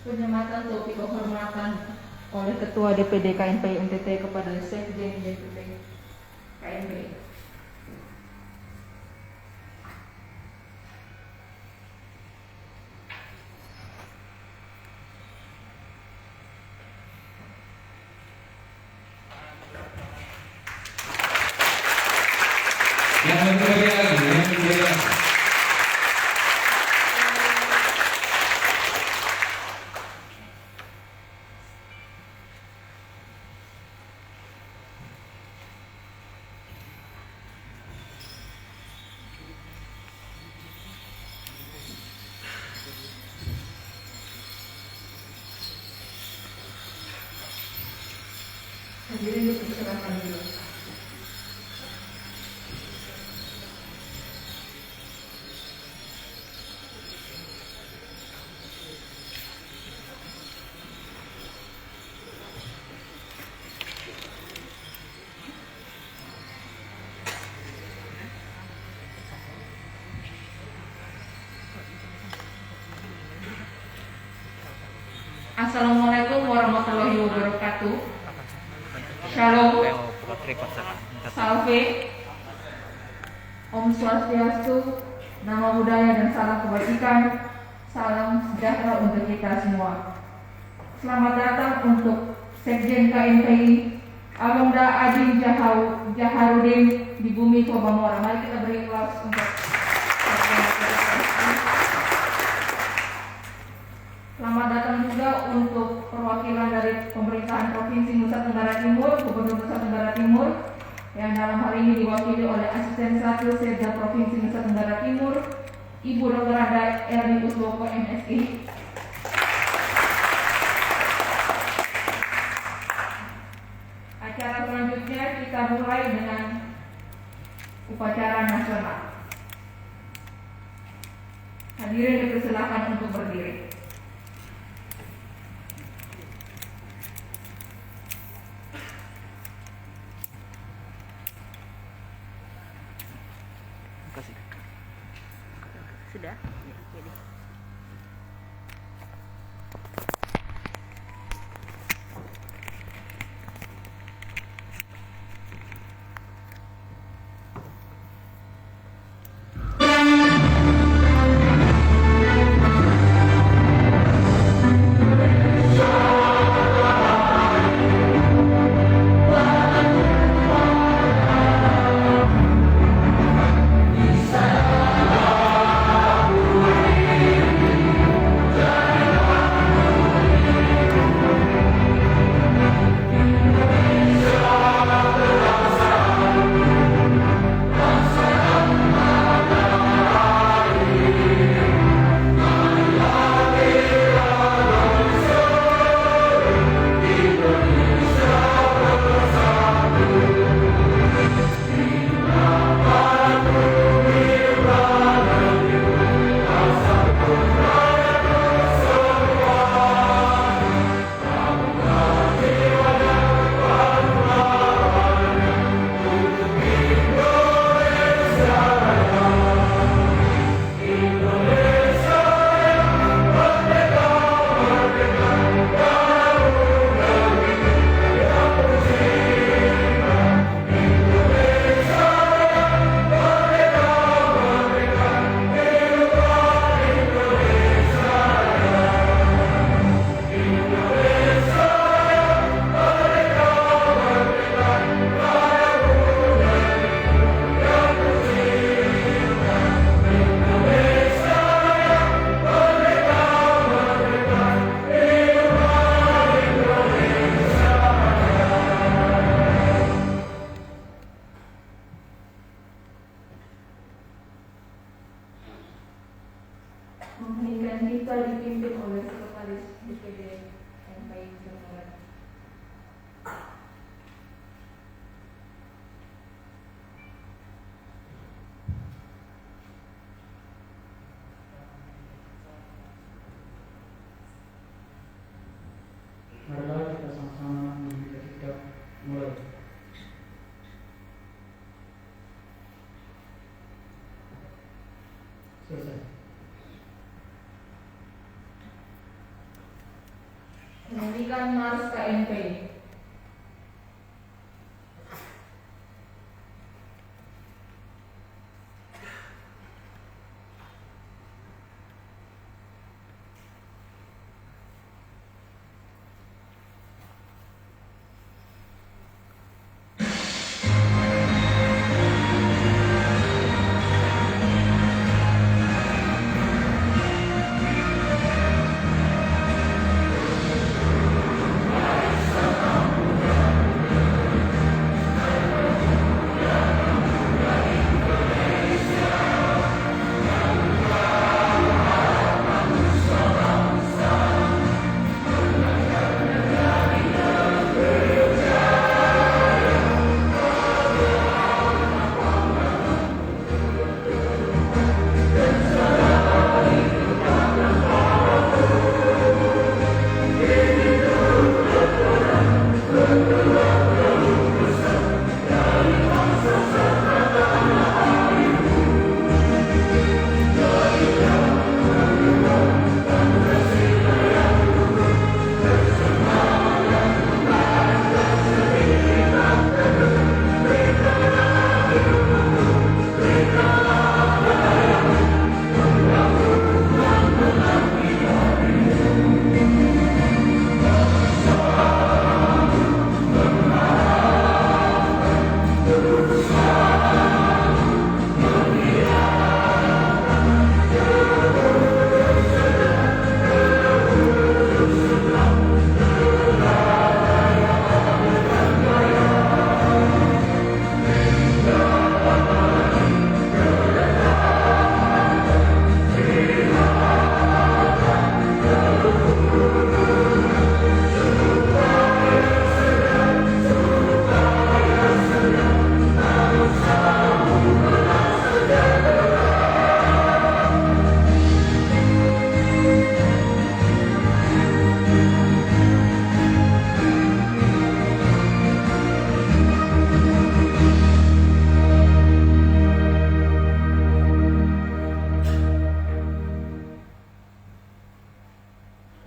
Penyematan topi kehormatan oleh Ketua DPD KNPI NTT kepada Sekjen DPD KNPI. Yang berbahagia, Hadirin dipersilakan dulu. Assalamualaikum warahmatullahi wabarakatuh. Shalom, Salve, Om Swastiastu, Nama Budaya dan Salam Kebajikan, salam sejahtera untuk kita semua. Selamat datang untuk Sekjen KNPI Alongda Adi Jaharudin di Bumi Kobamora. Mari kita beri aplaus untuk selamat datang juga untuk perwakilan dari pemerintahan Provinsi Nusa Tenggara Timur, Gubernur Nusa Tenggara Timur, yang dalam hal ini diwakili oleh Asisten 1 Sekda Provinsi Nusa Tenggara Timur, Ibu Dr. Ada Erni Uswoko MSI. Acara selanjutnya kita mulai dengan upacara nasional. Hadirin dipersilakan untuk berdiri. Sudah? Ya, oke deh. Mulai. Selesai. Menyanyikan Mars KNP.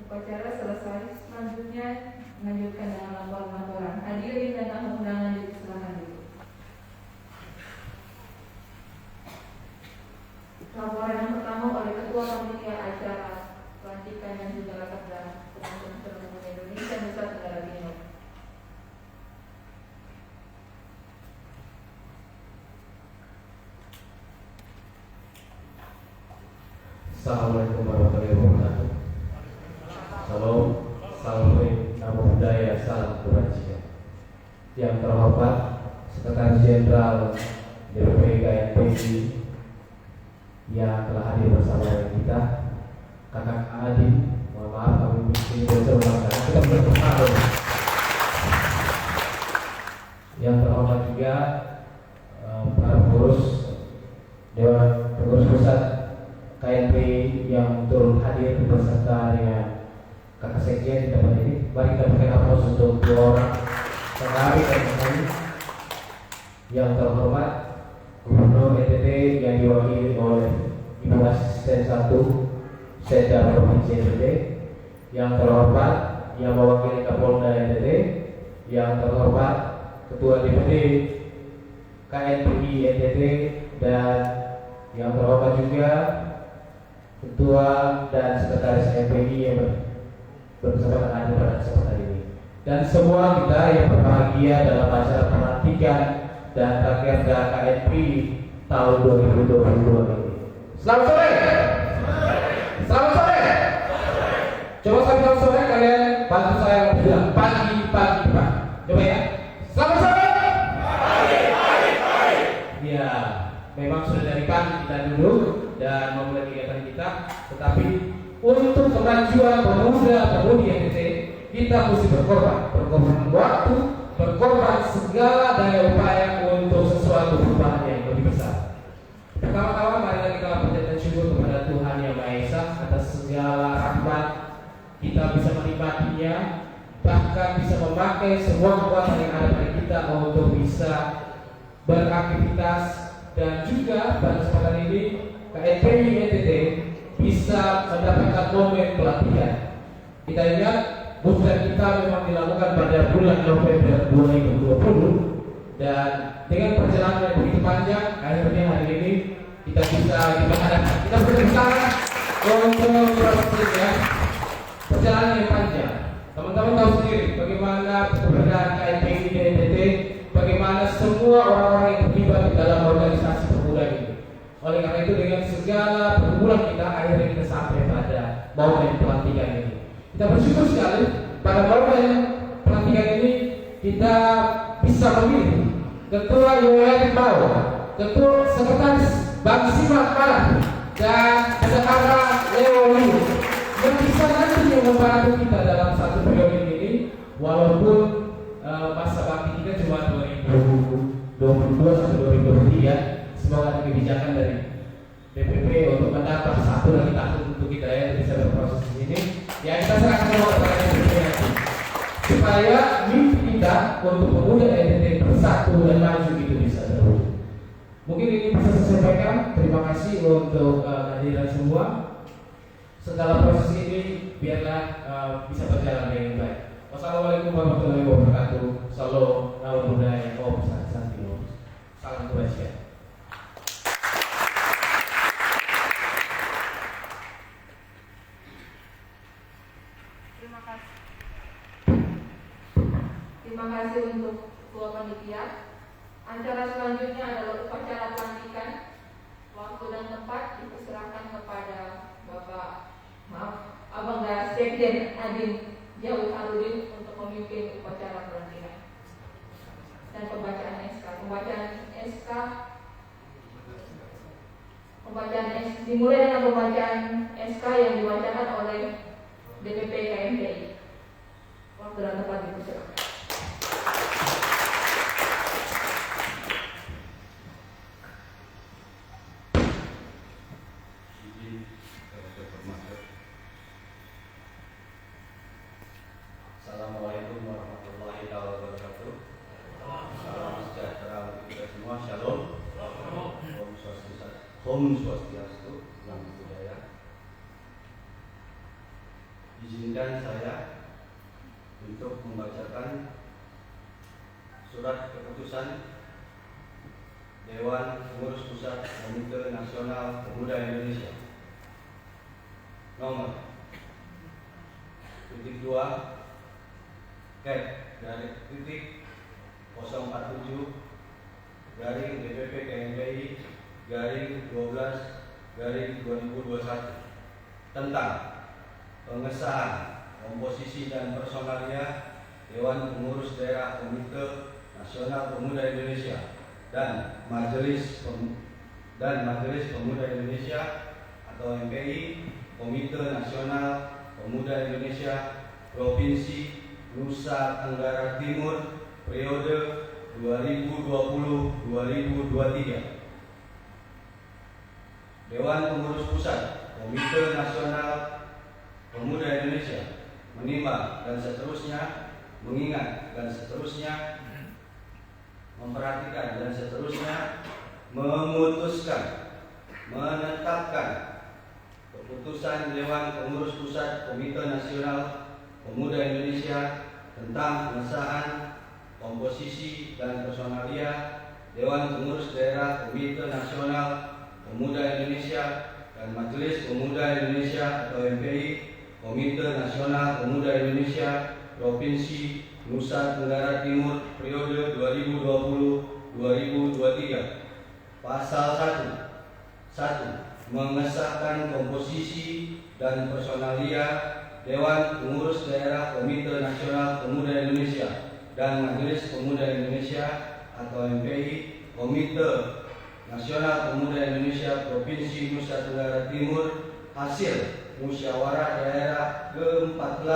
Upacara selesai, selanjutnya melanjutkan dengan laporan-laporan. Hadirin dan tamu undangan dipersilakan dulu. Laporan yang pertama oleh Ketua Panitia Acara Pelantikan yang diselenggarakan dalam Pengukuhan Seluruh Indonesia Nusa Tenggara Timur. Assalamualaikum warahmatullahi wabarakatuh. Salam nama budaya, salam kebajikan. Yang terhormat Sekretaris Jenderal DPP KNPI yang telah hadir bersama dengan kita, Kakak Adi, mohon maaf kami mesti berulang karena kita berpengaruh. Yang terhormat juga para pengurus Dewan Pengurus Pusat KNPI yang turut hadir beserta dengan Kakak Sekjen di tempat ini. Mari kita berikan aplaus untuk dua orang penari dan penyanyi. Yang terhormat Gubernur NTT yang diwakili oleh Ibu Asisten 1 Sekda Provinsi NTT. Yang terhormat yang mewakili Kapolda NTT. Yang terhormat Ketua DPD KNPI NTT, dan yang terhormat juga Ketua dan Sekretaris KNPI yang bersama hadir pada kesempatan ini, dan semua kita yang berbahagia dalam acara pelantikan dan rakerda KNPI tahun 2022 ini. Selamat sore. Selamat sore. Coba selamat sore kalian bantu saya bilang pagi. Coba ya. Selamat sore. Pagi. Ya, memang sudah dari pagi kita duduk dan memulai kegiatan kita, tetapi untuk kemajuan pemuda-pemudi NTT kita mesti berkorban waktu, berkorban segala daya upaya untuk sesuatu perubahan yang lebih besar. Pertama-tama mari kita panjatkan syukur kepada Tuhan Yang Maha Esa atas segala rahmat. Kita bisa menikmatinya, bahkan bisa memakai semua kekuatan yang ada pada beraktivitas, dan juga pada kesempatan ini KNPI NTT bisa mendapatkan momen pelatihan. Kita ingat booster kita memang dilakukan pada bulan November 2020, dan dengan perjalanan yang begitu panjang, akhirnya hari ini kita bisa diperhadapkan. Kita berusaha untuk prosesnya perjalanan yang panjang. Teman-teman tahu sendiri bagaimana keberadaan KNPI di NTT, bagaimana semua orang-orang yang terlibat di dalam organisasi pemuda ini. Oleh karena itu dengan segala pergumulan kita, akhirnya kita sampai pada momen pelantikan ini. Kita bersyukur sekali pada momen pelantikan ini kita bisa memilih Ketua Yayasan Bau, Ketua Sekretaris Bang Simak Malah, dan Bendahara Leo Liu yang bisa nantinya membantu kita dalam satu periode ini, walaupun masa bakti kita cuma 2022 sampai 2023. Semoga ada kebijakan dari DPP untuk mendapat satu lagi tahun untuk kita ya bisa berproses di sini. Ya kita serahkan semua kepada DPP nanti, supaya mimpi kita untuk pemuda NTT bersatu dan maju itu bisa terwujud. Mungkin ini bisa saya sampaikan. Terima kasih untuk kehadiran semua. Segala proses ini biarlah bisa berjalan dengan baik. Wassalamualaikum warahmatullahi wabarakatuh. Salam budaya, Om Santi, salam kebajikan. Terima kasih untuk Ketua Panitia. Acara selanjutnya adalah upacara pelantikan. Waktu dan tempat dipersilakan kepada Abang Sekjen Adin Jauh Haludin untuk memimpin upacara pelantikan dan pembacaan SK. Dimulai dengan pembacaan SK yang dibacakan oleh DPP KNPI. Waktu dan tempat dipersilakan. Assalamualaikum warahmatullahi wabarakatuh. Salam sejahtera untuk kita semua. Shalom. Om Swastiastu. Namo Buddhaya. Izinkan saya untuk membacakan surat keputusan Dewan Pengurus Pusat Komite Nasional Pemuda Indonesia nomor 2 /047 DPP KNPI /12/2021 tentang pengesahan komposisi dan personalia Dewan Pengurus Daerah Komite Nasional Pemuda Indonesia dan Majelis Pemuda Indonesia atau MPI Komite Nasional Pemuda Indonesia Provinsi Nusa Tenggara Timur periode 2020-2023. Dewan Pengurus Pusat Komite Nasional Pemuda Indonesia menimbang dan seterusnya, mengingat dan seterusnya, memperhatikan dan seterusnya, memutuskan, menetapkan keputusan Dewan Pengurus Pusat Komite Nasional Pemuda Indonesia tentang pengesahan komposisi dan personalia Dewan Pengurus Daerah Komite Nasional Pemuda Indonesia dan Majelis Pemuda Indonesia atau MPI Komite Nasional Pemuda Indonesia Provinsi Nusa Tenggara Timur periode 2020-2023. Pasal 1. Mengesahkan komposisi dan personalia Dewan Pengurus Daerah Komite Nasional Pemuda Indonesia dan Majelis Pemuda Indonesia atau MPI Komite Nasional Pemuda Indonesia Provinsi Nusa Tenggara Timur hasil musyawarah daerah ke-14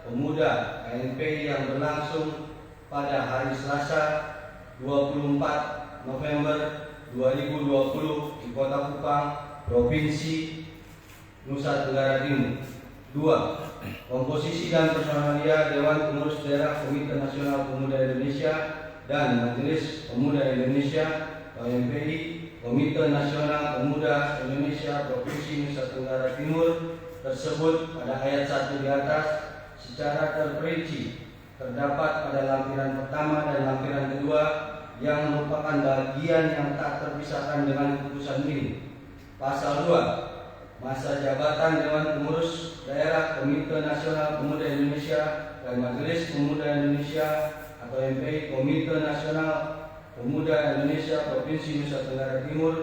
Pemuda KNPI yang berlangsung pada hari Selasa 24 November 2020 di Kota Kupang, Provinsi Nusa Tenggara Timur. 2. Komposisi dan personalia Dewan Pengurus Daerah Komite Nasional Pemuda Indonesia dan Majelis Pemuda Indonesia (KMPI), Komite Nasional Pemuda Indonesia Provinsi Nusa Tenggara Timur tersebut pada ayat 1 di atas secara terperinci terdapat pada lampiran pertama dan lampiran kedua yang merupakan bagian yang tak terpisahkan dengan keputusan ini. Pasal 2, masa jabatan Dewan Pengurus Daerah Komite Nasional Pemuda Indonesia dan Majelis Pemuda Indonesia atau MPI Komite Nasional Pemuda Indonesia Provinsi Nusa Tenggara Timur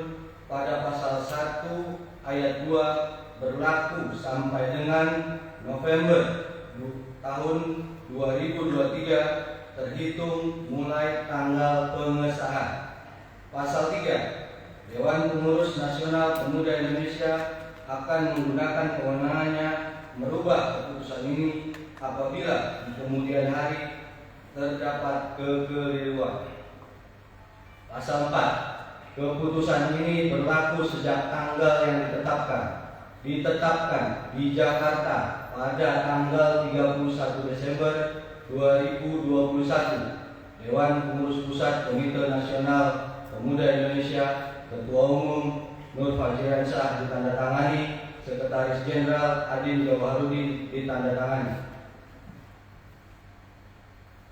pada pasal 1 ayat 2 berlaku sampai dengan November tahun 2023 terhitung mulai tanggal pengesahan. Pasal 3, Dewan Pengurus Nasional Pemuda Indonesia akan menggunakan kewenangannya merubah keputusan ini apabila di kemudian hari terdapat kekeliruan. Pasal 4, keputusan ini berlaku sejak tanggal yang ditetapkan di Jakarta pada tanggal 31 Desember 2021. Dewan Pengurus Pusat Komite Nasional Pemuda Indonesia, Ketua Umum Nur Fajriansyah ditandatangani, Sekretaris Jenderal Adin Jawaharudin ditandatangani.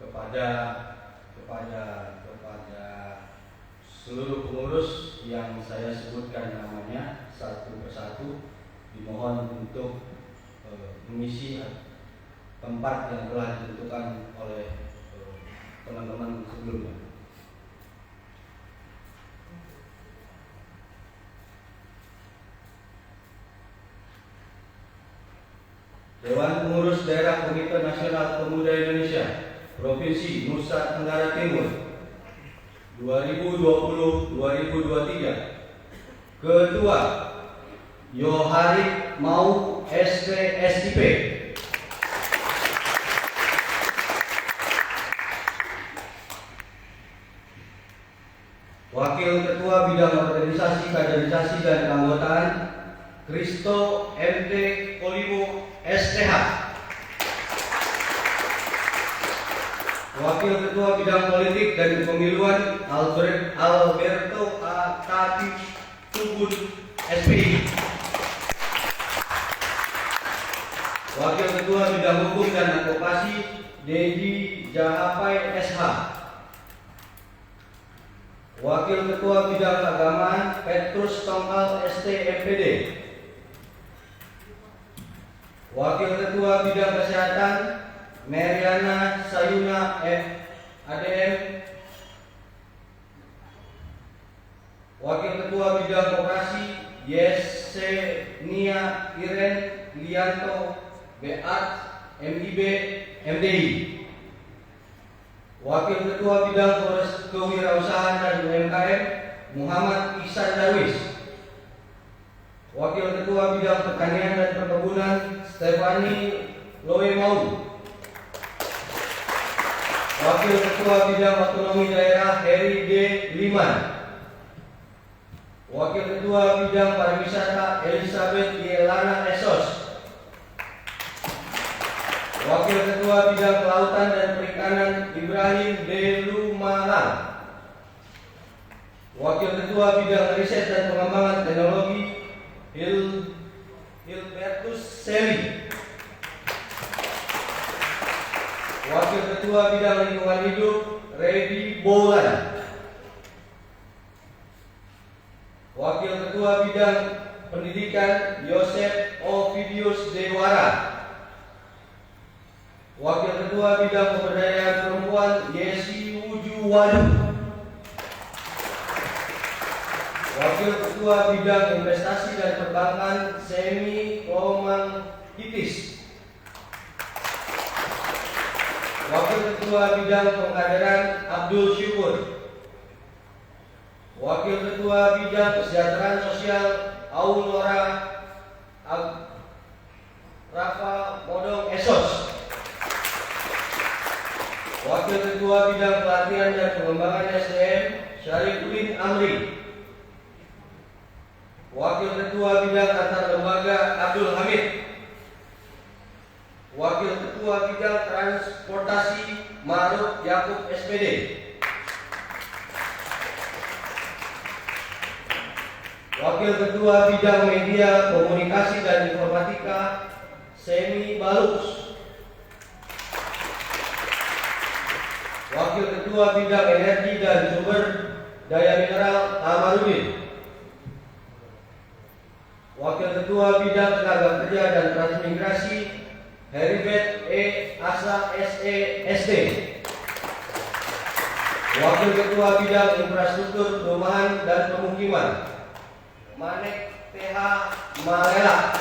Kepada seluruh pengurus yang saya sebutkan namanya satu persatu, dimohon untuk mengisi tempat yang telah ditentukan oleh teman-teman sebelumnya. Dewan Pengurus Daerah Komite Nasional Pemuda Indonesia Provinsi Nusa Tenggara Timur 2020-2023. Ketua Yoharik Mau SPSIP. Wakil Ketua Bidang Organisasi, Kaderisasi dan Keanggotaan Kristo MT Kolimo STH. Wakil Ketua Bidang Politik dan Kepemiluan Alberto A. Tati Tubun SPI. Wakil Ketua Bidang Hukum dan Advokasi Dedi Jahapai SH. Wakil Ketua Bidang Keagamaan Petrus Tongkal ST MPD. Wakil Ketua Bidang Kesehatan Meriana Sayuna ADM. Wakil Ketua Bidang Koperasi Yesenia Iren Lianto BAT MIB MDI. Wakil Ketua Bidang Kewirausahaan dan UMKM Muhammad Ihsan Darwis. Wakil Ketua Bidang Pertanian dan Perkebunan Stefani Loe Mau. Wakil Ketua Bidang Otonomi Daerah Heri D. Liman. Wakil Ketua Bidang Pariwisata Elizabeth Yelana Esos. Wakil Ketua Bidang Kelautan dan Perikanan Ibrahim D. Lumalang. Wakil Ketua Bidang Riset dan Pengembangan Teknologi Hilbertus Seli. Wakil Ketua Bidang Lingkungan Hidup Redi Bolan. Wakil Ketua Bidang Pendidikan Yosef Ovidius Dewara. Wakil Ketua Bidang Pemberdayaan Perempuan Yesi Wujuwadu. Wakil Ketua Bidang Investasi dan Perbankan Semi Romang Hitis. Wakil Ketua Bidang Pengkaderan Abdul Syukur. Wakil Ketua Bidang Kesejahteraan Sosial Aulora Rafa Modong Esos. Wakil Ketua Bidang Pelatihan dan Pengembangan SDM Syarifudin Amri. Wakil Ketua Bidang Antar Lembaga Abdul Hamid. Wakil Ketua Bidang Transportasi Ma'ruf Yakub SPD. Wakil Ketua Bidang Media, Komunikasi dan Informatika, Semi Balus. Wakil Ketua Bidang Energi dan Sumber Daya Mineral, Amarudin. Wakil Ketua Bidang Tenaga Kerja dan Transmigrasi, Heribet E. Asa SE SD. Wakil Ketua Bidang Infrastruktur Perumahan dan Pemukiman, Manek TH Malela.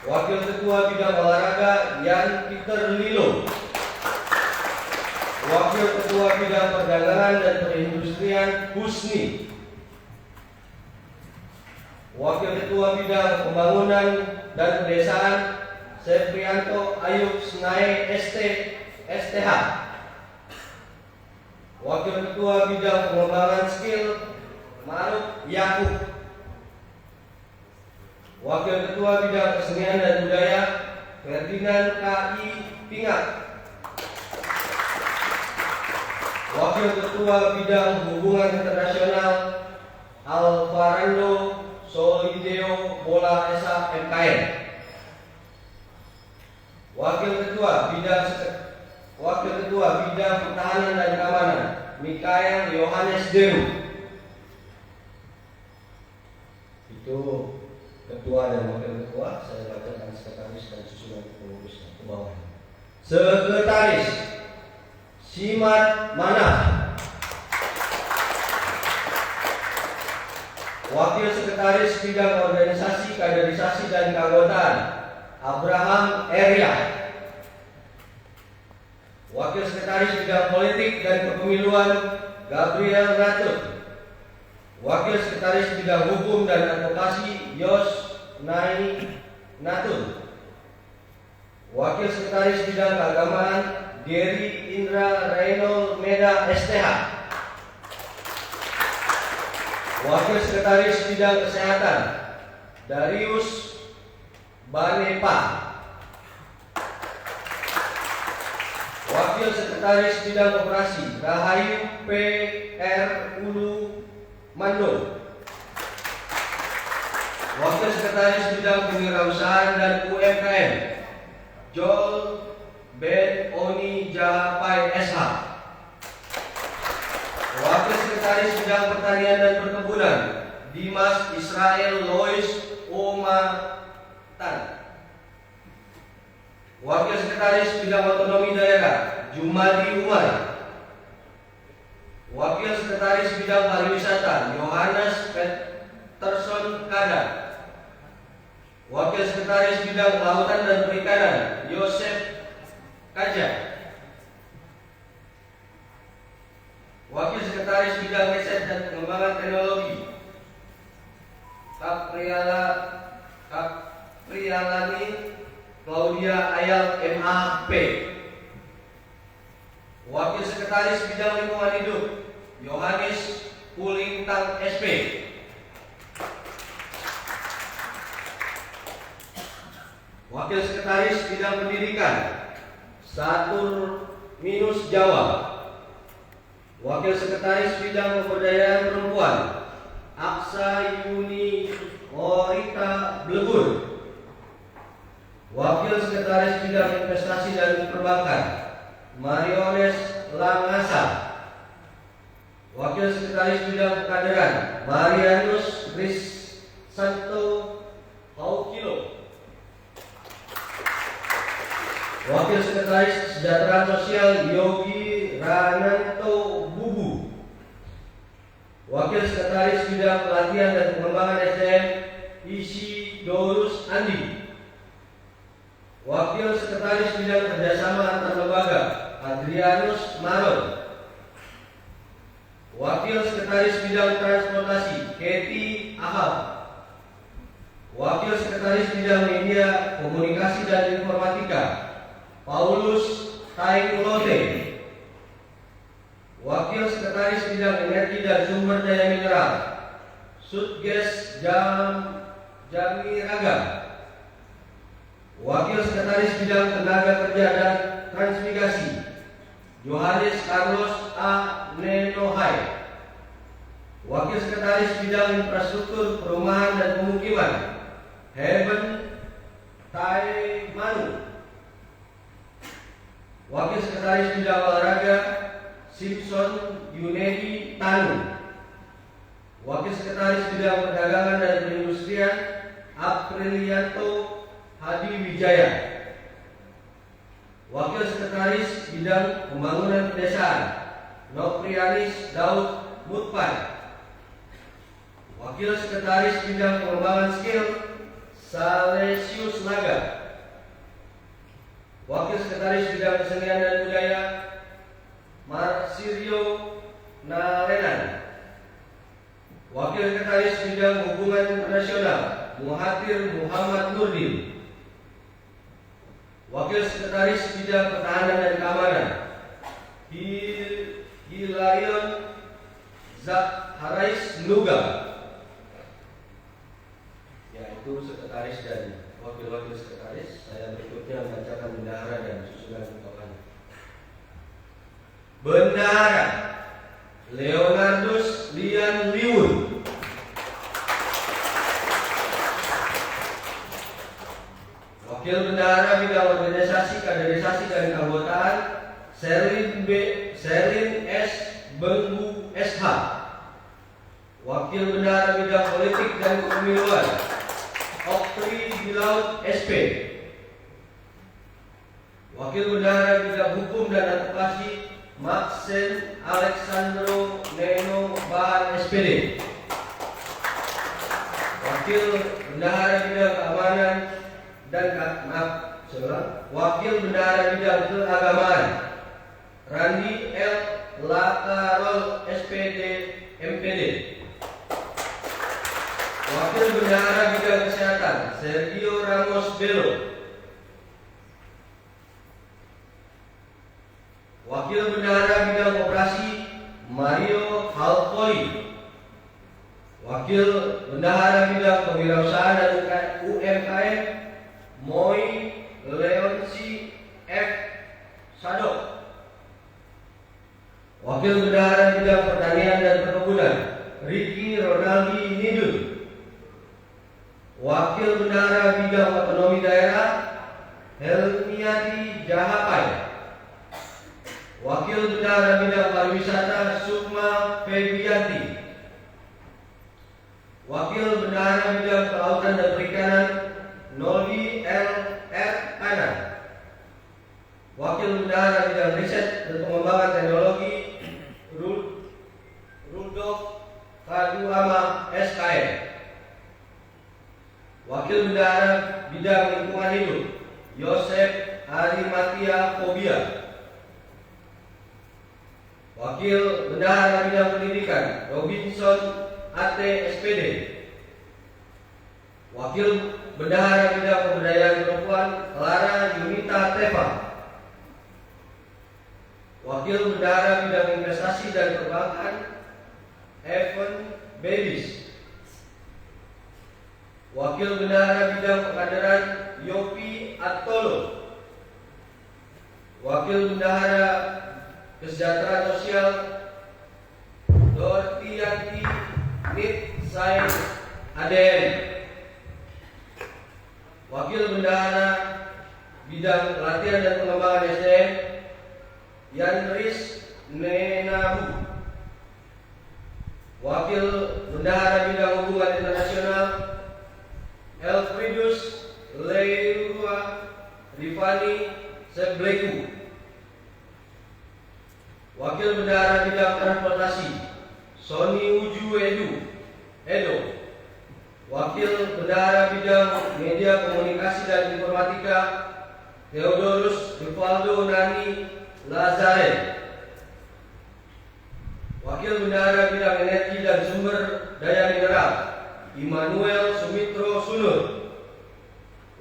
Wakil Ketua Bidang Olahraga, Yan Peter Lilo. Wakil Ketua Bidang Perdagangan dan Perindustrian, Husni. Wakil Ketua Bidang Pembangunan dan Pedesaan, Septrianto Ayub Snae ST STH. Wakil Ketua Bidang Pengembangan Skill, Maruf Yakub. Wakil Ketua Bidang Kesenian dan Budaya, Ferdinand KI Pingak. Wakil Ketua Bidang Hubungan Internasional, Alvarando Solideo Bola Esa MKN. Wakil Ketua Bidang Pertahanan dan Keamanan, Mikael Yohanes Deru. Itu ketua dan wakil ketua. Saya bacakan sekretaris dan susunan pengurusnya ke bawah. Sekretaris Simat Manaf. Wakil Sekretaris Bidang Organisasi, Kaderisasi dan Keanggotaan, Abraham Eria. Wakil Sekretaris Bidang Politik dan Kepemiluan, Gabriel Ratut. Wakil Sekretaris Bidang Hukum dan Advokasi, Yos Nai Natun. Wakil Sekretaris Bidang Keagamaan, Geri Indra Reynol Meda STH. Wakil Sekretaris Bidang Kesehatan, Darius Banepa. Wakil Sekretaris Bidang Operasi, Rahayu PR Ulu Mando. Wakil Sekretaris Bidang Kewirausahaan dan UMKM, Joel Ben Oni Jahapai SH. Wakil Sekretaris Bidang Pertanian dan Perkebunan, Dimas Israel Lois Omatan. Wakil Sekretaris Bidang Otonomi Daerah, Jumadi Umar. Wakil Sekretaris Bidang Pariwisata, Yohanes Peterson Kada. Wakil Sekretaris Bidang Kelautan dan Perikanan, Yosef Kaja. Wakil Sekretaris Bidang Riset dan Pengembangan Teknologi, Kaprialani Claudia Ayal MAP. Wakil Sekretaris Bidang Lingkungan Hidup, Yohanes Pulintang SP. Wakil Sekretaris Bidang Pendidikan, Satur Minus Jawa. Wakil Sekretaris Bidang Pemberdayaan Perempuan, Aksa Yuni Orita Blegur. Wakil Sekretaris Bidang Investasi dan Perbankan, Mariones Langasa. Wakil Sekretaris Bidang Pengkaderan, Marianus Santo Haukilo. Wakil Sekretaris Kesejahteraan Sosial, Yogi Rananto Bubu. Wakil Sekretaris Bidang Pelatihan dan Pengembangan SDM, Isidorus Andi. Wakil Sekretaris Bidang Kerjasama Antar Lembaga, Adrianus Maron. Wakil Sekretaris Bidang Transportasi, Keti Ahab. Wakil Sekretaris Bidang Media, Komunikasi dan Informatika, Paulus Taimulote. Wakil Sekretaris Bidang Energi dan Sumber Daya Mineral, Sutges Jami Ragam. Wakil Sekretaris Bidang Tenaga Kerja dan Transmigrasi, Johannes Carlos A. Nenohai. Wakil Sekretaris Bidang Infrastruktur Perumahan dan Pemukiman Heben Taimanu. Wakil Sekretaris Bidang Olahraga Simpson Yunedi Tanu. Wakil Sekretaris Bidang Perdagangan dan Perindustrian Aprilianto Hadi Wijaya. Wakil Sekretaris Bidang Pembangunan Pedesaan Noprianis Daud Mutpan. Wakil Sekretaris Bidang Pengembangan Skill Salesius Naga. Wakil Sekretaris Bidang Kesenian dan Budaya Marsirio Nalenan. Wakil Sekretaris Bidang Hubungan Internasional Muhatir Muhammad Nurdin. Wakil Sekretaris Bidang Pertahanan dan Keamanan Hilarion Zakharais Nuga. Yaitu sekretaris dan wakil-wakil sekretaris. Saya berikutnya membacakan bendahara dan susunan ungkapannya. Bendahara Leonardus Lian Liun. Wakil Bendahara Bidang Organisasi, Kaderisasi dan Keanggotaan Serlin S. Bengbu SH. Wakil Bendahara Bidang Politik dan Kepemiluan Oktri Bilaut SP. Wakil Bendahara Bidang Hukum dan Advokasi Maxen Alexandro Neno Bahan SPD. Wakil Bendahara Bidang Keamanan dan Wakil Bendahara Bidang Keagamaan Randi L. Lakarol SPD MPD. Wakil Bendahara Bidang Kesehatan Sergio Ramos Belo. Wakil Bendahara Bidang Operasi Mario Halpoli. Wakil Bendahara Bidang Kewirausahaan dan UMKM Moi Leonsi F. Sadok. Wakil Bendahara Bidang Pertanian dan Perkebunan Ricky Ronaldi Nidun. Wakil Bendahara Bidang Otonomi Daerah Helmiati Jahapai. Wakil Bendahara Bidang Pariwisata Sukma Febianti. Wakil Bendahara Bidang Kelautan dan Perikanan Noli L. R. Anan. Wakil Bendahara Bidang Riset dan Pengembangan Teknologi Rudolf Kaduama SKM. Wakil Bendahara Bidang Lingkungan Hidup Yosef Arimatia Fobia. Wakil Bendahara Bidang Pendidikan Robinson AT SPD. Wakil Bendahara Bidang Pemberdayaan Perempuan Clara Yunita Teva. Wakil Bendahara Bidang Investasi dan Perbankan Evan Babis. Wakil Bendahara Bidang Pengkaderan Yopi Atolo. Wakil Bendahara Kesejahteraan Sosial Dortianti Nit Sain ADN. Wakil Bendahara Bidang Pelatihan dan Pengembangan SDM Yanris Nenabu. Wakil Bendahara Bidang Hubungan Internasional Elfridus Leirua Rifani Sebleku. Wakil Bendahara Bidang Transportasi Sony Uju Edo. Wakil Bendahara Bidang Media Komunikasi dan Informatika Theodorus Rivaldo Nani Lazare. Wakil Bendahara Bidang Energi dan Sumber Daya Mineral Immanuel Sumitro Sunur.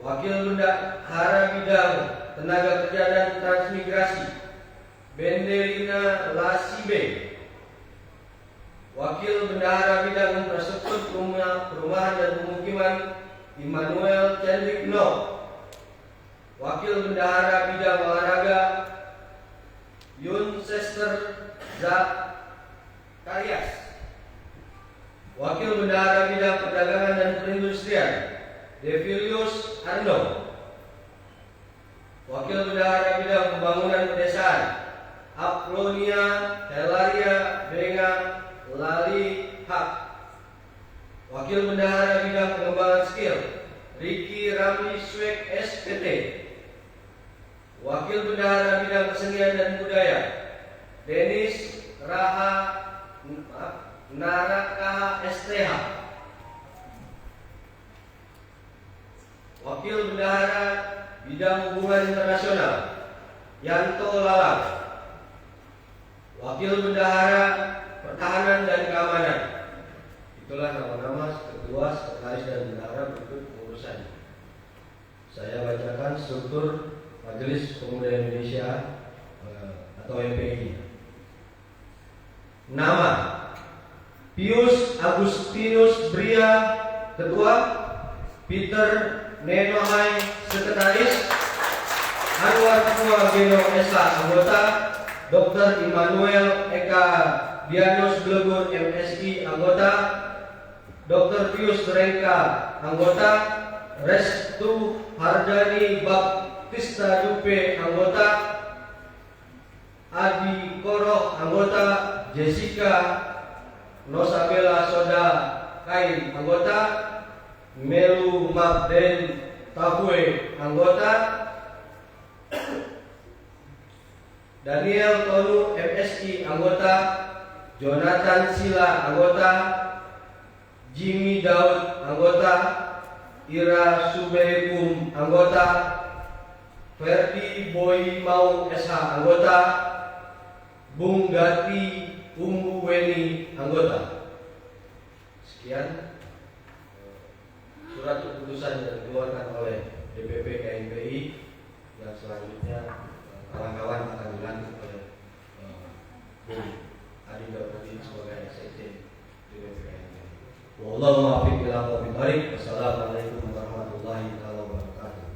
Wakil Bendahara Bidang Tenaga Kerja dan Transmigrasi Bendelina Lasibe. Wakil Bendahara Bidang Infrastruktur Perumahan dan Pemukiman Immanuel Cendrik No. Wakil Bendahara Bidang Olahraga Yuncester Zakarias. Wakil Bendahara Bidang Perdagangan dan Perindustrian Devilius Arno. Wakil Bendahara Bidang Pembangunan Pedesaan Aplonia Helaria Benga Lali Hak. Wakil Bendahara Bidang Pengembangan Skill Riki Ramli Swek SPT. Wakil Bendahara Bidang Kesenian dan Budaya Denis Naraka STH. Wakil Bendahara Bidang Hubungan Internasional Yanto Lalang. Wakil Bendahara Pertahanan dan Keamanan. Itulah nama-nama ketua, sekretaris dan bendahara berikut pengurusan. Saya bacakan struktur Majelis Pemuda Indonesia atau MPI. Nama: Pius Agustinus Bria, Ketua. Peter Nenohai, Sekretaris. Anwar Ketua Geno Esa, Anggota. Dr. Immanuel Eka Dianus Blegur, MSI, Anggota. Dr. Pius Rengka, Anggota. Restu Hardani Baptista Dupe, Anggota. Adi Koroh, Anggota. Jessica Nosabela Soda Kain, Anggota. Melu Mabden Tabue, Anggota. Daniel Tonu MSI, Anggota. Jonathan Sila, Anggota. Jimmy Daud, Anggota. Ira Subeikum, Anggota. Ferdi Boy Mau SH, Anggota. Bung Gati Umbu Weni, Anggota. Sekian surat keputusan yang dikeluarkan oleh DPP KMPI. Yang selanjutnya kawan-kawan akan dilantik oleh Bung Adi Daudin sebagai sekjen DPP KMPI. Wallahu muwaffiq ila aqwamit thoriq. Wassalamualaikum warahmatullahi wabarakatuh.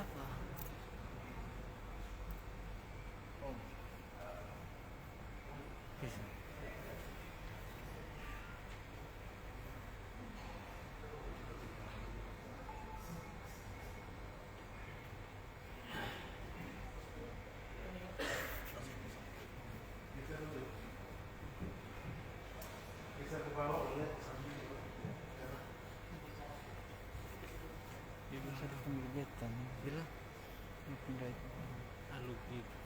Apa? Bisa. Dia bisa dipanggil Jetan. Bila Pindah itu. alu gitu.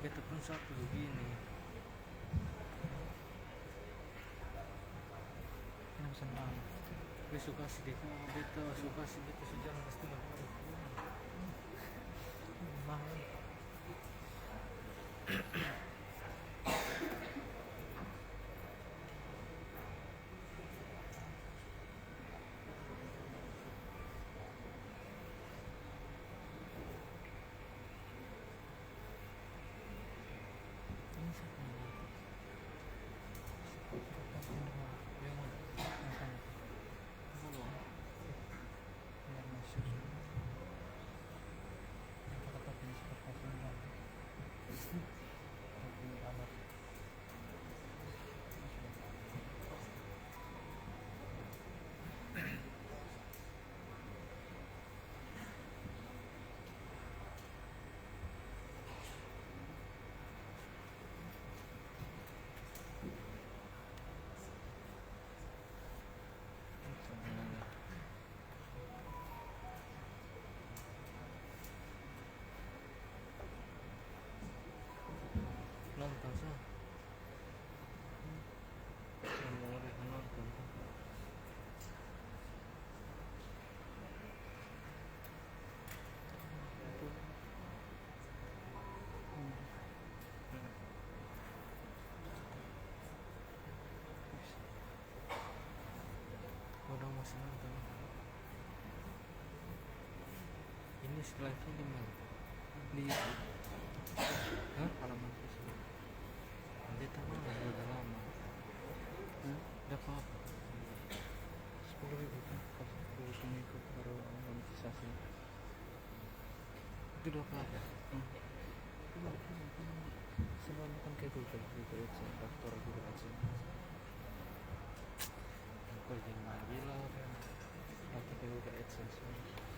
Beta pun satu begini. Yang senang. Besok kasih deh, beta suka sih beta sejalan setengah hari. Mahal. Ini siapa yang nanti? Yang mana? Makan. Belum. Biar masuk. Yang kata ini seperti Sundang. Tapi alat. Nonton sah. Ngomong udah nonton. Udah masih nonton. Ini live nya di mana? Di YouTube. Hah? Halaman Facebook. Nanti tahu lah udah lama. Udah apa? 10.000 kan. Kalau pengikut baru monetisasi. Itu udah apa ada? Semuanya kan kayak Google AdSense, daftar Google AdSense. Kau jangan gila kan? Daftar ke Google AdSense.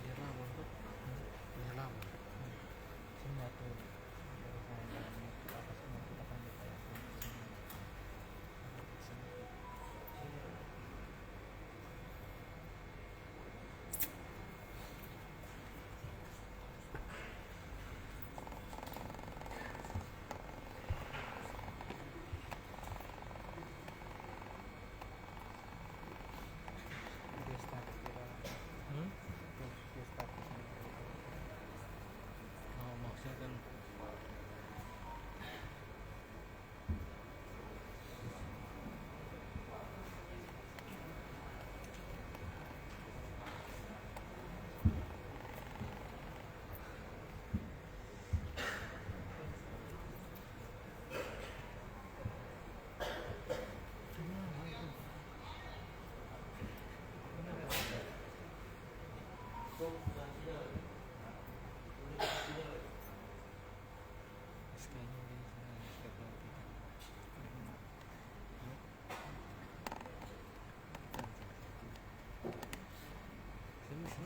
Dia lama tuh. Dia lama. Semua tuh dari sana ke atas semua kita kan kayak dia status kita dia statusnya Oh, maksudnya kan kayaknya dia sana sudah pelantikan. Bisa.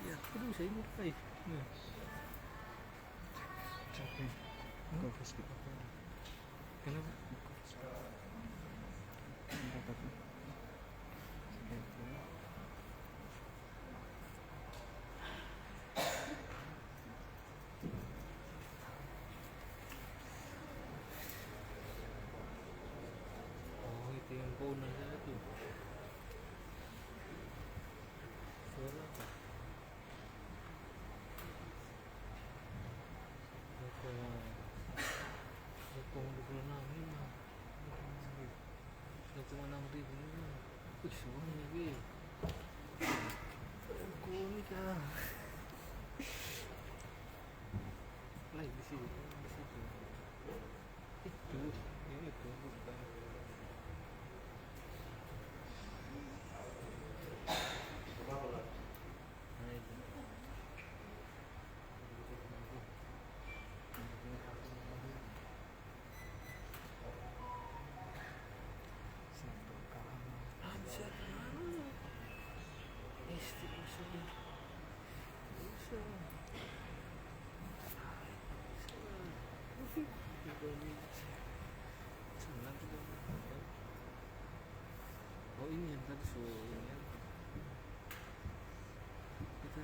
Biar. Aduh, saya ini baik. capek. Kau Facebook apa? Kenapa? Berapa tuh? Segitu. Oh, itu yang owner saya tuh. Suara apa? Suara Soalnya gue komik ah. Lagi di sini. Itu bukan. Nah, itu. Satu kamu. Anjir. Istri sudah. Bisa. Senang juga. Oh ini yang tadi soalnya kita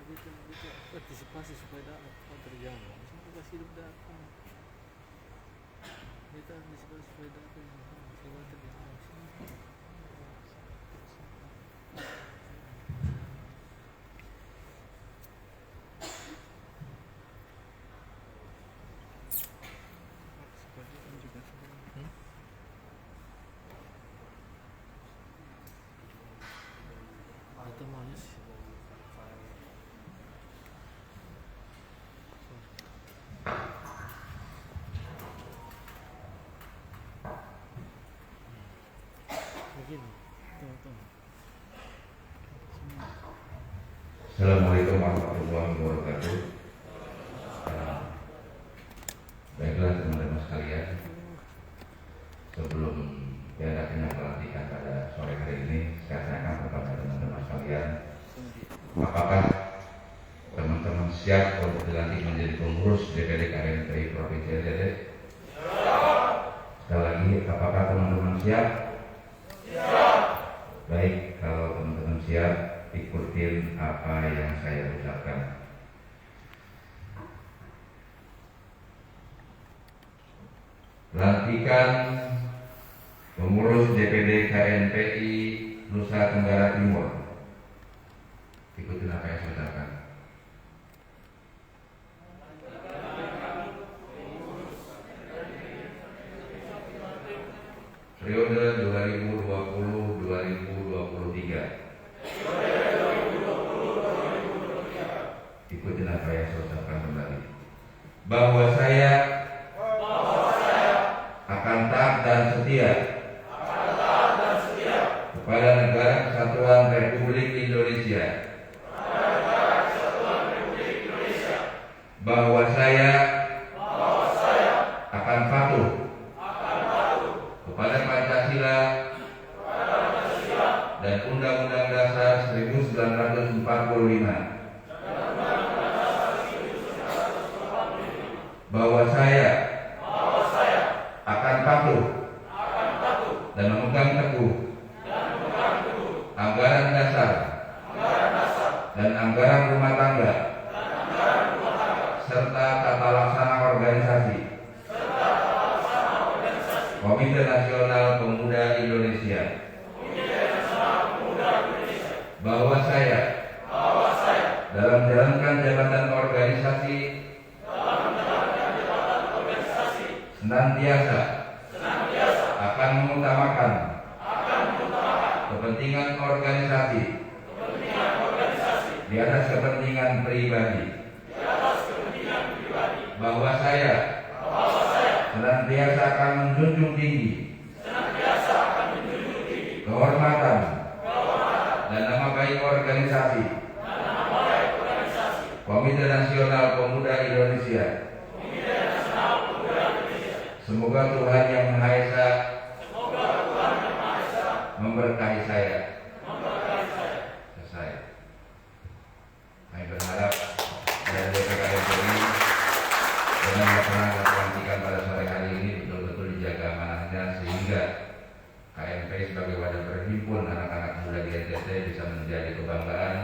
antisipasi supaya dapat terjangkau. Misalnya kasih hidup datang. Kita antisipasi supaya datang. Supaya terjangkau. Atau manis begini tunggu Assalamualaikum warahmatullahi wabarakatuh. Baiklah teman-teman sekalian, sebelum diadakannya pelantikan pada sore hari ini, saya tanyakan kepada teman-teman sekalian, apakah teman-teman siap untuk dilantik menjadi pengurus DPD KNPI Provinsi NTT? Sekali lagi, apakah teman-teman siap? Baik, kalau teman-teman siap, ikutin apa yang saya ucapkan. Pelantikan pengurus DPD KNPI Nusa Tenggara Timur. Ikutin apa yang saya ucapkan. Periode 2020-2023. Ikutin apa yang saya ucapkan kembali. Bahwa saya akan taat dan setia kepada Negara Kesatuan Republik Indonesia. Bahwa saya akan patuh kepada Pancasila dan Undang-Undang Dasar 1945. Bahwa saya akan patuh dan memegang teguh anggaran dasar dan anggaran rumah tangga serta tata laksana organisasi Komite Nasional Pemuda Indonesia. Bahwa saya dalam menjalankan jabatan organisasi senantiasa akan mengutamakan kepentingan organisasi di atas kepentingan pribadi. Bahwa saya senantiasa akan menjunjung tinggi kehormatan dan nama baik organisasi Komite Nasional Pemuda Indonesia. Semoga Tuhan Yang Maha Esa memberkahi saya. Selesai. Kami berharap dari DPD KNPI dengan melaksanakan pelantikan pada sore hari ini betul-betul dijaga amanahnya sehingga KNPI sebagai wadah berhimpun anak-anak muda di NTT bisa menjadi kebanggaan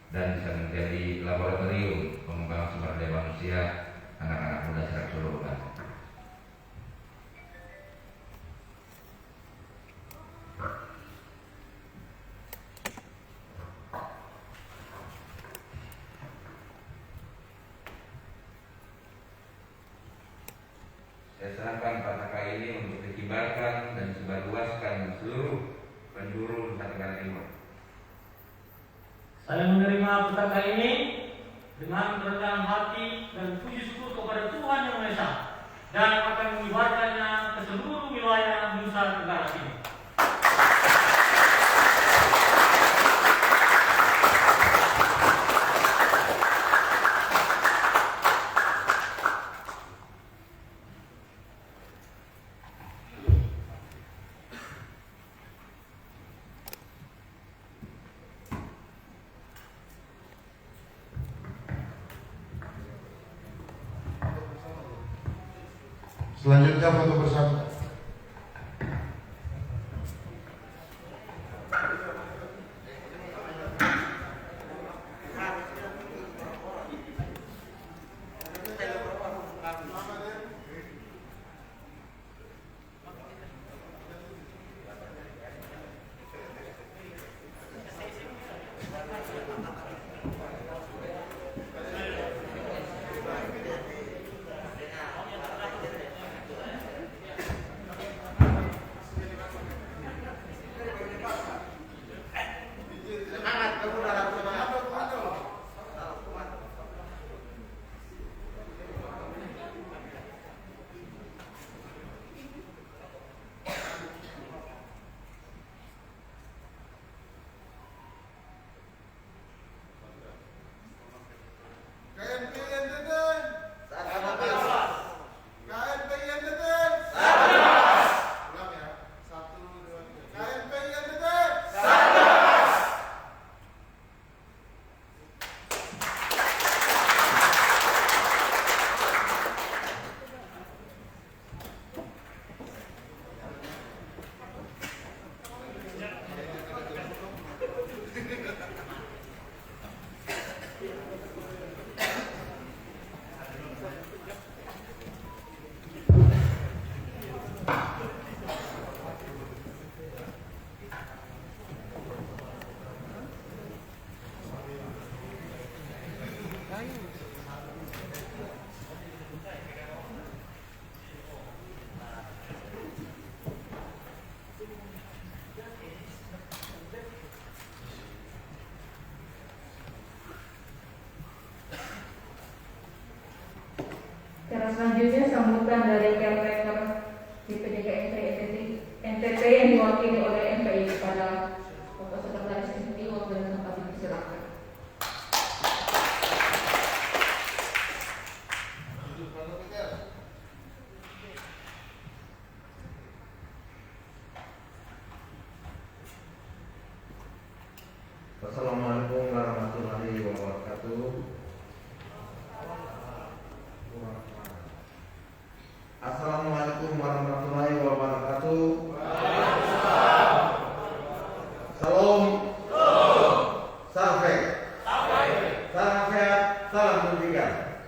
dan bisa menjadi laboratorium pengembangan sumber daya manusia anak-anak muda secara keseluruhan. Saya serahkan pataka ini untuk dikibarkan dan disebarluaskan di seluruh penjuru Nusa Tenggara Timur. Saya menerima pusaka ini dengan kerendahan hati dan puji syukur kepada Tuhan Yang Maha Esa dan akan menyebarkannya ke seluruh wilayah Nusa Tenggara Timur. Selanjutnya foto bersama. Selanjutnya sambutan dari Caretaker DPD NTT yang diwakili oleh MPI kepada Bapak Sekretaris MPI. Waktu dan tempat dipersilakan. Assalamualaikum warahmatullahi wabarakatuh. Assalamualaikum warahmatullahi wabarakatuh. Salam. Salam sehat, salam pendidikan.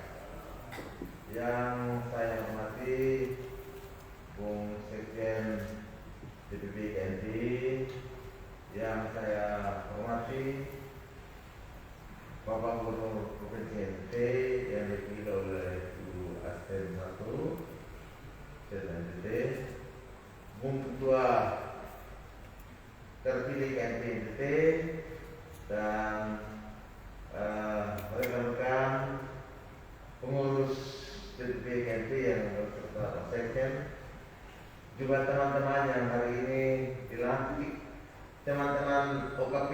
Yang saya hormati Bung Sekjen DPP KNPI, yang saya hormati Bapak Gubernur Provinsi NTT yang dipilih oleh Ibu Asten 1 NTT, Bung Ketua terpilih KNPI NTT, dan rekan-rekan pengurus DPP KNPI yang berserta Sekjen, juga teman-teman yang hari ini dilantik, teman-teman OKP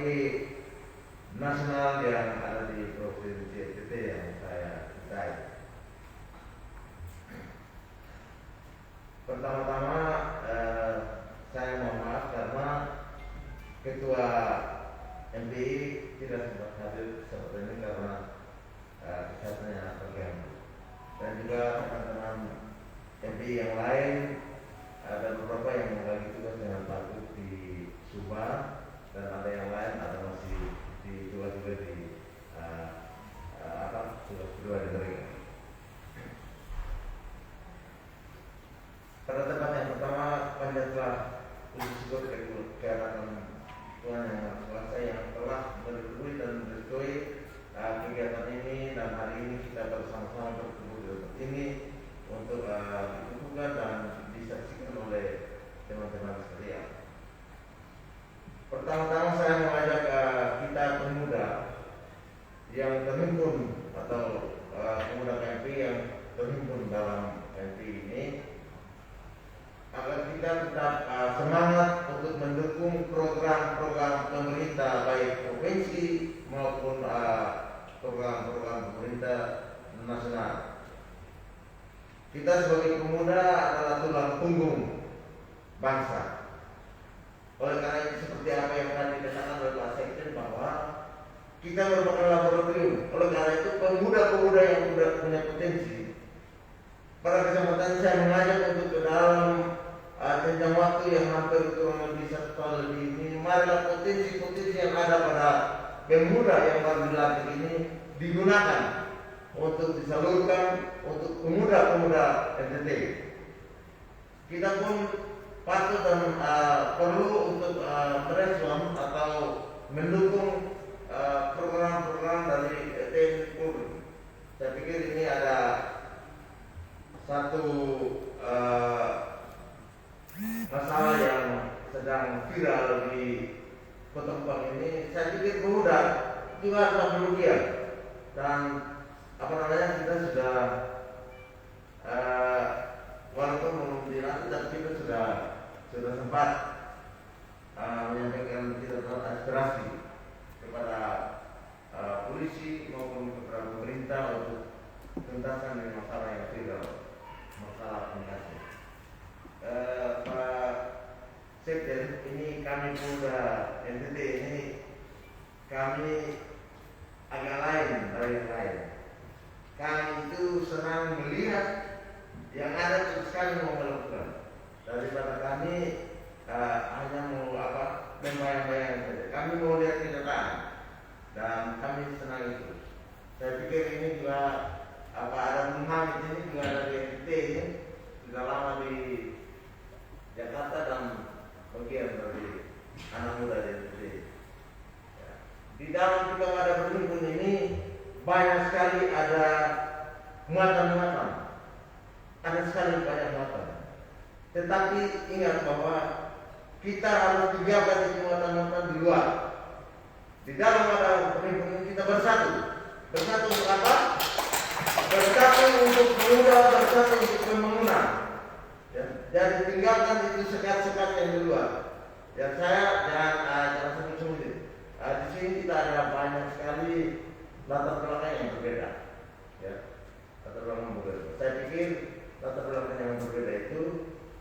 nasional yang ada di Provinsi NTT yang saya cintai. Pertama-tama saya mohon maaf karena Ketua MPI tidak sempat hadir seperti ini karena kesehatannya terganggu, dan juga teman-teman MPI yang lain ada beberapa yang lagi tugas dengan Pak Gub di Subang, dan ada yang lain ada masih di tugas juga di tugas kedua di mereka. Pada tempat yang pertama, panjatlah puji syukur kehadiran Tuhan Yang Maha Kuasa yang telah merestui dan merestui kegiatan ini, dan hari ini kita bersama-sama berkumpul di tempat ini untuk dikukuhkan dan disaksikan oleh teman-teman sekalian. Kita sebagai pemuda adalah tulang punggung bangsa. Oleh karena itu seperti apa yang tadi dikatakan oleh Pak Sekjen bahwa kita merupakan laboratorium. Oleh karena itu pemuda-pemuda yang sudah punya potensi, pada kesempatan saya mengajak untuk ke dalam jenjang waktu yang hampir kurang lebih 1 tahun lebih ini, marilah potensi-potensi yang ada pada pemuda yang baru dilatih ini digunakan untuk disalurkan untuk pemuda-pemuda NTT. Kita pun patut dan perlu untuk merespon atau mendukung program-program dari TNI Polri. Saya pikir ini ada satu masalah yang sedang viral di Kota Kupang ini. Saya pikir pemuda juga harus demikian. Dan kita sudah walaupun belum dilatih, tapi kita sudah sempat menyampaikan kita aspirasi kepada polisi maupun kepada pemerintah untuk tuntaskan dari masalah yang viral, masalah komunikasi. Pak Sekjen, ini kami pemuda NTT ini kami agak lain dari yang lain. Kami itu senang melihat yang ada terus sekali mau melakukan, daripada kami hanya mau membayang-bayang saja. Kami mau lihat kenyataan dan kami senang itu. Saya pikir ini juga ada Bung Hamid ini juga dari NTT ini sudah lama di Jakarta dan bagian dari anak muda di NTT. Di dalam kita ada berhimpun ini banyak sekali ada muatan-muatan, ada sekali banyak muatan. Tetapi ingat bahwa kita harus dijaga di muatan-muatan di luar. Di dalam ada perhimpunan kita bersatu untuk apa? Bersatu untuk pemuda, bersatu untuk pembangunan. Ya, jadi tinggalkan itu sekat-sekat yang di luar. Dan saya jangan sebut-sebut. Di sini kita ada banyak sekali latar belakang yang berbeda, ya, latar belakang yang berbeda. Saya pikir latar belakang yang berbeda itu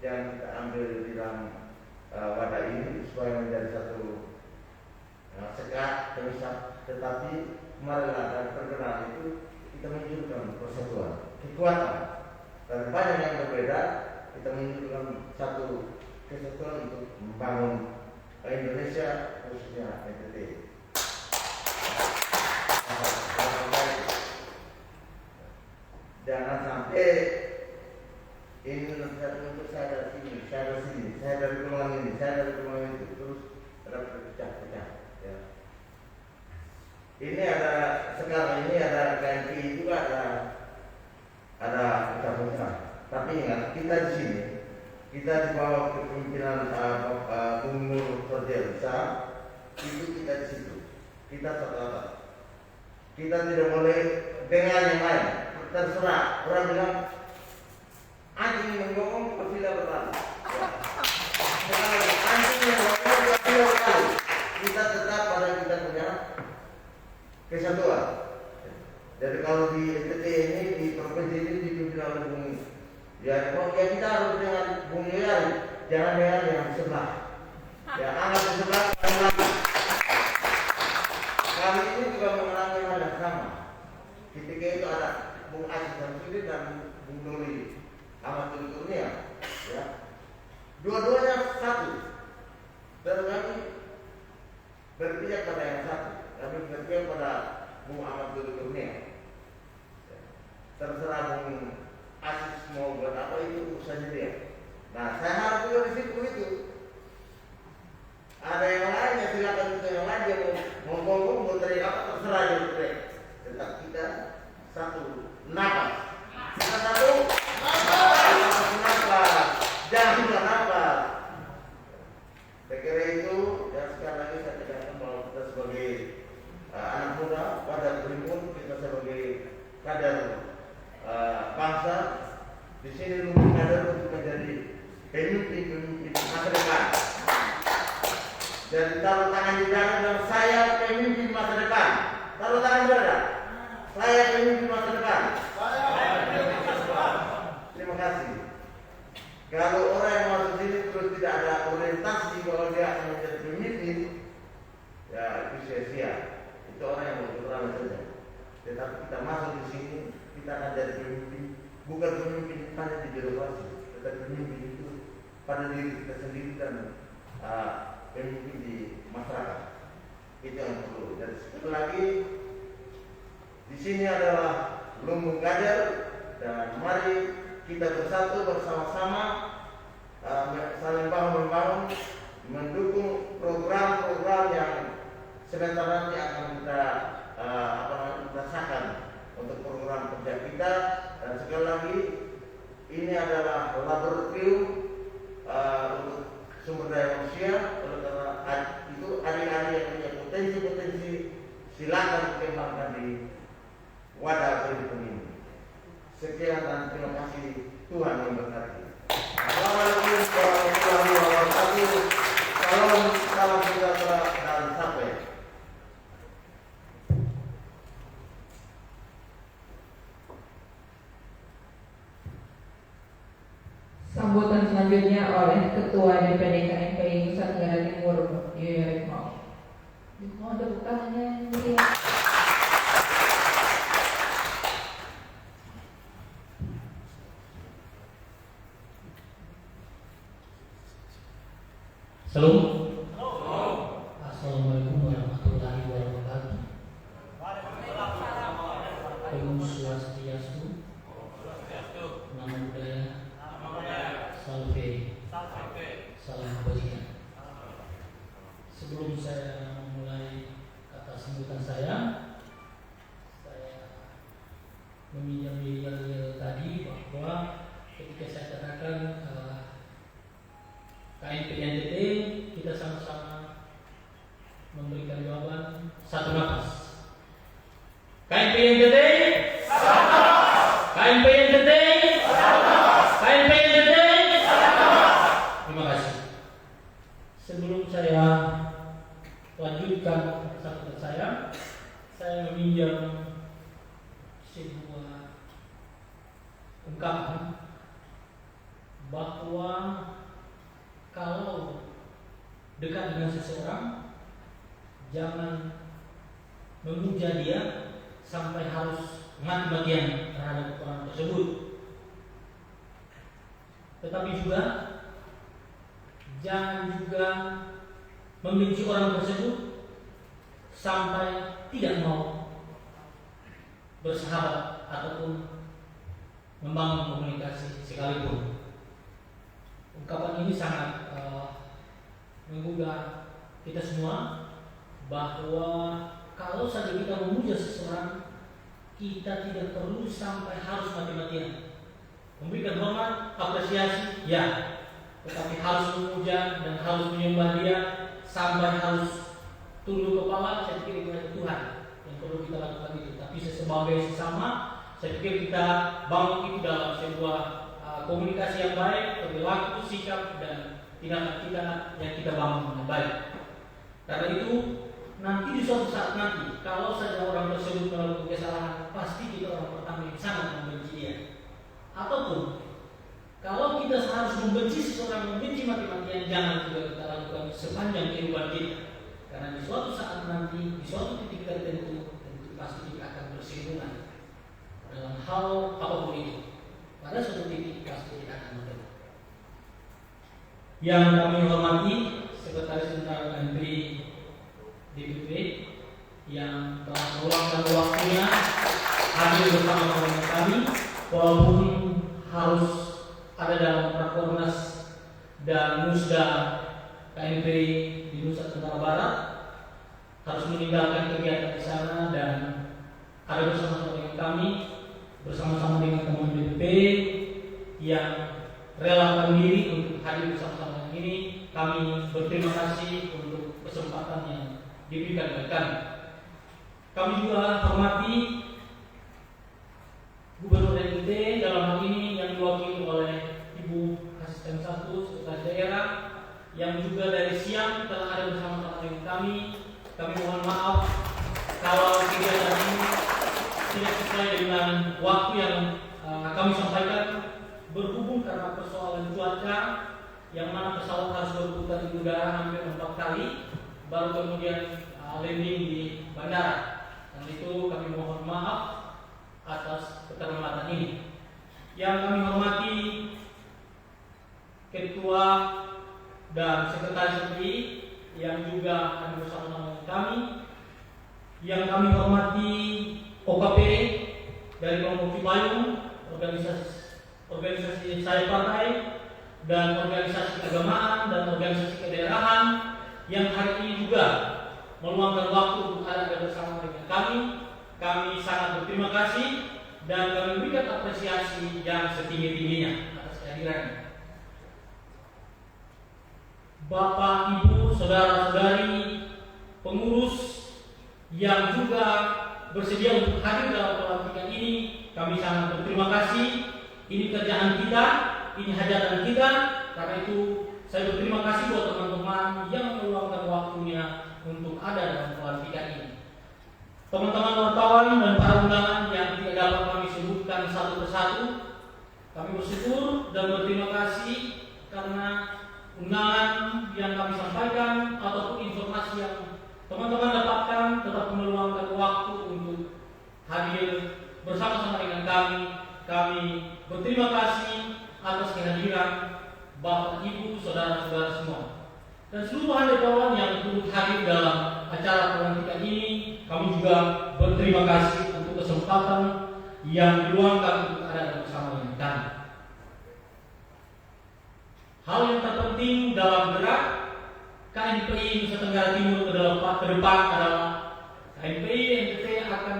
yang kita ambil di dalam wadah ini supaya menjadi satu sekat pemisah. Tetapi marilah dari perkenalan itu kita menunjukkan persatuan, kekuatan, dan banyak yang berbeda. Kita menunjukkan satu kesatuan untuk membangun Indonesia, khususnya NTT. Jangan sampai ini untuk saya dari sini, saya dari peluang ini, saya dari peluang itu, terus terpecah-pecah. Ya. Ini ada sekarang ini ada KNPI juga ada pecah-pecah. Tapi ingat kita di sini, kita di bawah kepemimpinan Bung Nur Ferdiansa, itu kita di situ, kita satu. Kita tidak boleh dengan yang lain. Terserah orang bilang anjing menggongong bersila berlalu. Anjing yang menggongong bersila berlalu. Kita tetap pada kita punya kesatuan. Jadi kalau di NTT ini di provinsi ini dipimpin oleh Bung ya kita harus dengan Bung Yoyan, jangan dengan yang sebelah. Ya anak di sebelah kami ini juga mengalami hal yang sama. Ketika itu ada Bung Aziz Samsudin dan Bung Doli Ahmad Doli Kurnia, ya. Dua-duanya satu. Dan kami berpihak pada yang satu. Kami berpihak pada Bung Ahmad Doli Kurnia. Ya. Terserah Bung Aziz mau buat apa itu urusannya dia. Nah, saya harap juga di situ itu. Ada yang lain yang silakan itu yang lain dia mau teriak apa terserah dia teriak. Tetap kita satu napas. Kita satu napas. Jangan napas. Saya kira itu dan sekali lagi saya tegaskan bahwa kita sebagai anak muda pada berhimpun, kita sebagai kader bangsa di sini lebih kader untuk menjadi pemimpin masa depan. Jadi taruh tangan di dada dan saya pemimpin masa depan. Taruh tangan di dada. Saya pemimpin masa depan. Terima kasih. Kalau orang yang masuk sini terus tidak ada orientasi bahwa dia akan menjadi pemimpin, ya itu sia-sia. Itu orang yang berkurang saja. Tetapi kita masuk di sini, kita akan jadi pemimpin. Bukan pemimpin hanya di birokrasi, tetapi pemimpin itu pada diri kita sendiri dan pemimpin di masyarakat. Itu yang perlu. Dan sekali lagi, di sini adalah lumbung kader dan mari kita bersatu bersama-sama saling membangun, mendukung program-program yang sebentar nanti akan kita rasakan untuk program kerja kita. Dan sekali lagi ini adalah laboratorium untuk sumber daya manusia. Oleh karena itu adik-adik yang punya potensi-potensi silakan kembangkan di wadah kehidupan ini. Sekian dan terima kasih, Tuhan memberkati. Assalamualaikum warahmatullahi wabarakatuh. Salam sejahtera dan sampai. Sambutan selanjutnya oleh Ketua DPD KMPI Nusa Tenggara Timur, Yoyo Rekmal. Mohon tepuk tangannya. Salam. Assalamualaikum warahmatullahi wabarakatuh. Om Swastiastu. Namo Buddhaya. Salve. Salam kebajikan. Sebelum saya memulai kata sambutan saya meminjam yel tadi bahwa ketika saya katakan KMP NTT kita sama-sama memberikan jawaban satu nafas. KMP NTT, KMP NTT, KMP NTT. Terima kasih. Sebelum saya lanjutkan sambutan saya meminjam sebuah ungkapan bahwa kalau dekat dengan seseorang, jangan memuja dia sampai harus mati-matian terhadap orang tersebut. Tetapi juga jangan juga membenci orang tersebut sampai tidak mau bersahabat ataupun membangun komunikasi sekalipun. Ungkapan ini sangat menggugah kita semua bahwa kalau saja kita memuja seseorang, kita tidak perlu sampai harus mati-matian. Memberikan hormat, apresiasi, ya, tetapi harus memuja dan harus menyembah dia sampai harus tunduk kepala. Saya pikir itu hanya Tuhan yang perlu kita lakukan itu. Tapi sebagai sesama, saya pikir kita bangun itu dalam sebuah komunikasi yang baik, perilaku, sikap, dan tindakan kita yang kita bangun dengan baik. Karena itu nanti di suatu saat nanti, kalau saja orang tersebut melakukan kesalahan, pasti kita orang pertama yang sangat membenci dia. Ataupun kalau kita harus membenci seseorang, membenci mati-matian, jangan juga kita lakukan sepanjang kehidupan kita. Karena di suatu saat nanti, di suatu titik tertentu, tentu pasti kita akan bersinggungan dalam hal apapun itu. Pada suatu titik pasti kita akan bertemu. Yang kami hormati Sekretaris Jenderal Menteri DPP yang telah meluangkan waktunya hadir bersama dengan kami, walaupun harus ada dalam Rakornas dan Musda KMP di Nusa Tenggara Barat, harus meninggalkan kegiatan di sana dan ada bersama-sama dengan kami, bersama-sama dengan teman DPP yang relakan diri untuk hadir bersama-sama ini. Kami berterima kasih untuk kesempatan yang diberikan kepada kami. Kami juga hormati Gubernur NTT dalam hal ini yang diwakili oleh Ibu Asisten 1 Sekretaris Daerah yang juga dari siang telah ada bersama-sama dengan kami. Kami mohon maaf kalau kegiatan ini tidak sesuai dengan waktu yang kami sampaikan. yang mana pesawat harus berputar di udara hampir 4 kali baru kemudian landing di bandara. Dan itu kami mohon maaf atas keterlambatan ini. Yang kami hormati Ketua dan Sekretaris RI yang juga akan bersama-sama kami. Yang kami hormati OKP dari kelompok Cipayung, organisasi saya partai, dan organisasi keagamaan dan organisasi kedaerahan yang hari ini juga meluangkan waktu untuk ada bersama dengan kami. Kami sangat berterima kasih dan kami berikan apresiasi yang setinggi-tingginya atas kehadirannya. Bapak, Ibu, saudara-saudari, pengurus yang juga bersedia untuk hadir dalam pelantikan ini, kami sangat berterima kasih. Ini kerjaan kita, ini hajatan kita. Karena itu saya berterima kasih buat teman-teman yang meluangkan waktunya untuk ada dalam pelantikan ini. Teman-teman wartawan dan para undangan yang tidak dapat kami sebutkan satu persatu, kami bersyukur dan berterima kasih karena undangan yang kami sampaikan ataupun informasi yang teman-teman dapatkan tetap meluangkan waktu untuk hadir bersama-sama dengan kami. Kami berterima kasih atas kehadiran Bapak, Ibu, saudara-saudara semua dan seluruh handekawan yang turut hadir dalam acara pelantikan ini. Kami juga berterima kasih untuk kesempatan yang diluangkan untuk ada bersama dengan kami. Hal yang terpenting dalam gerak KNPI Nusa Tenggara Timur ke depan adalah KNPI NTT akan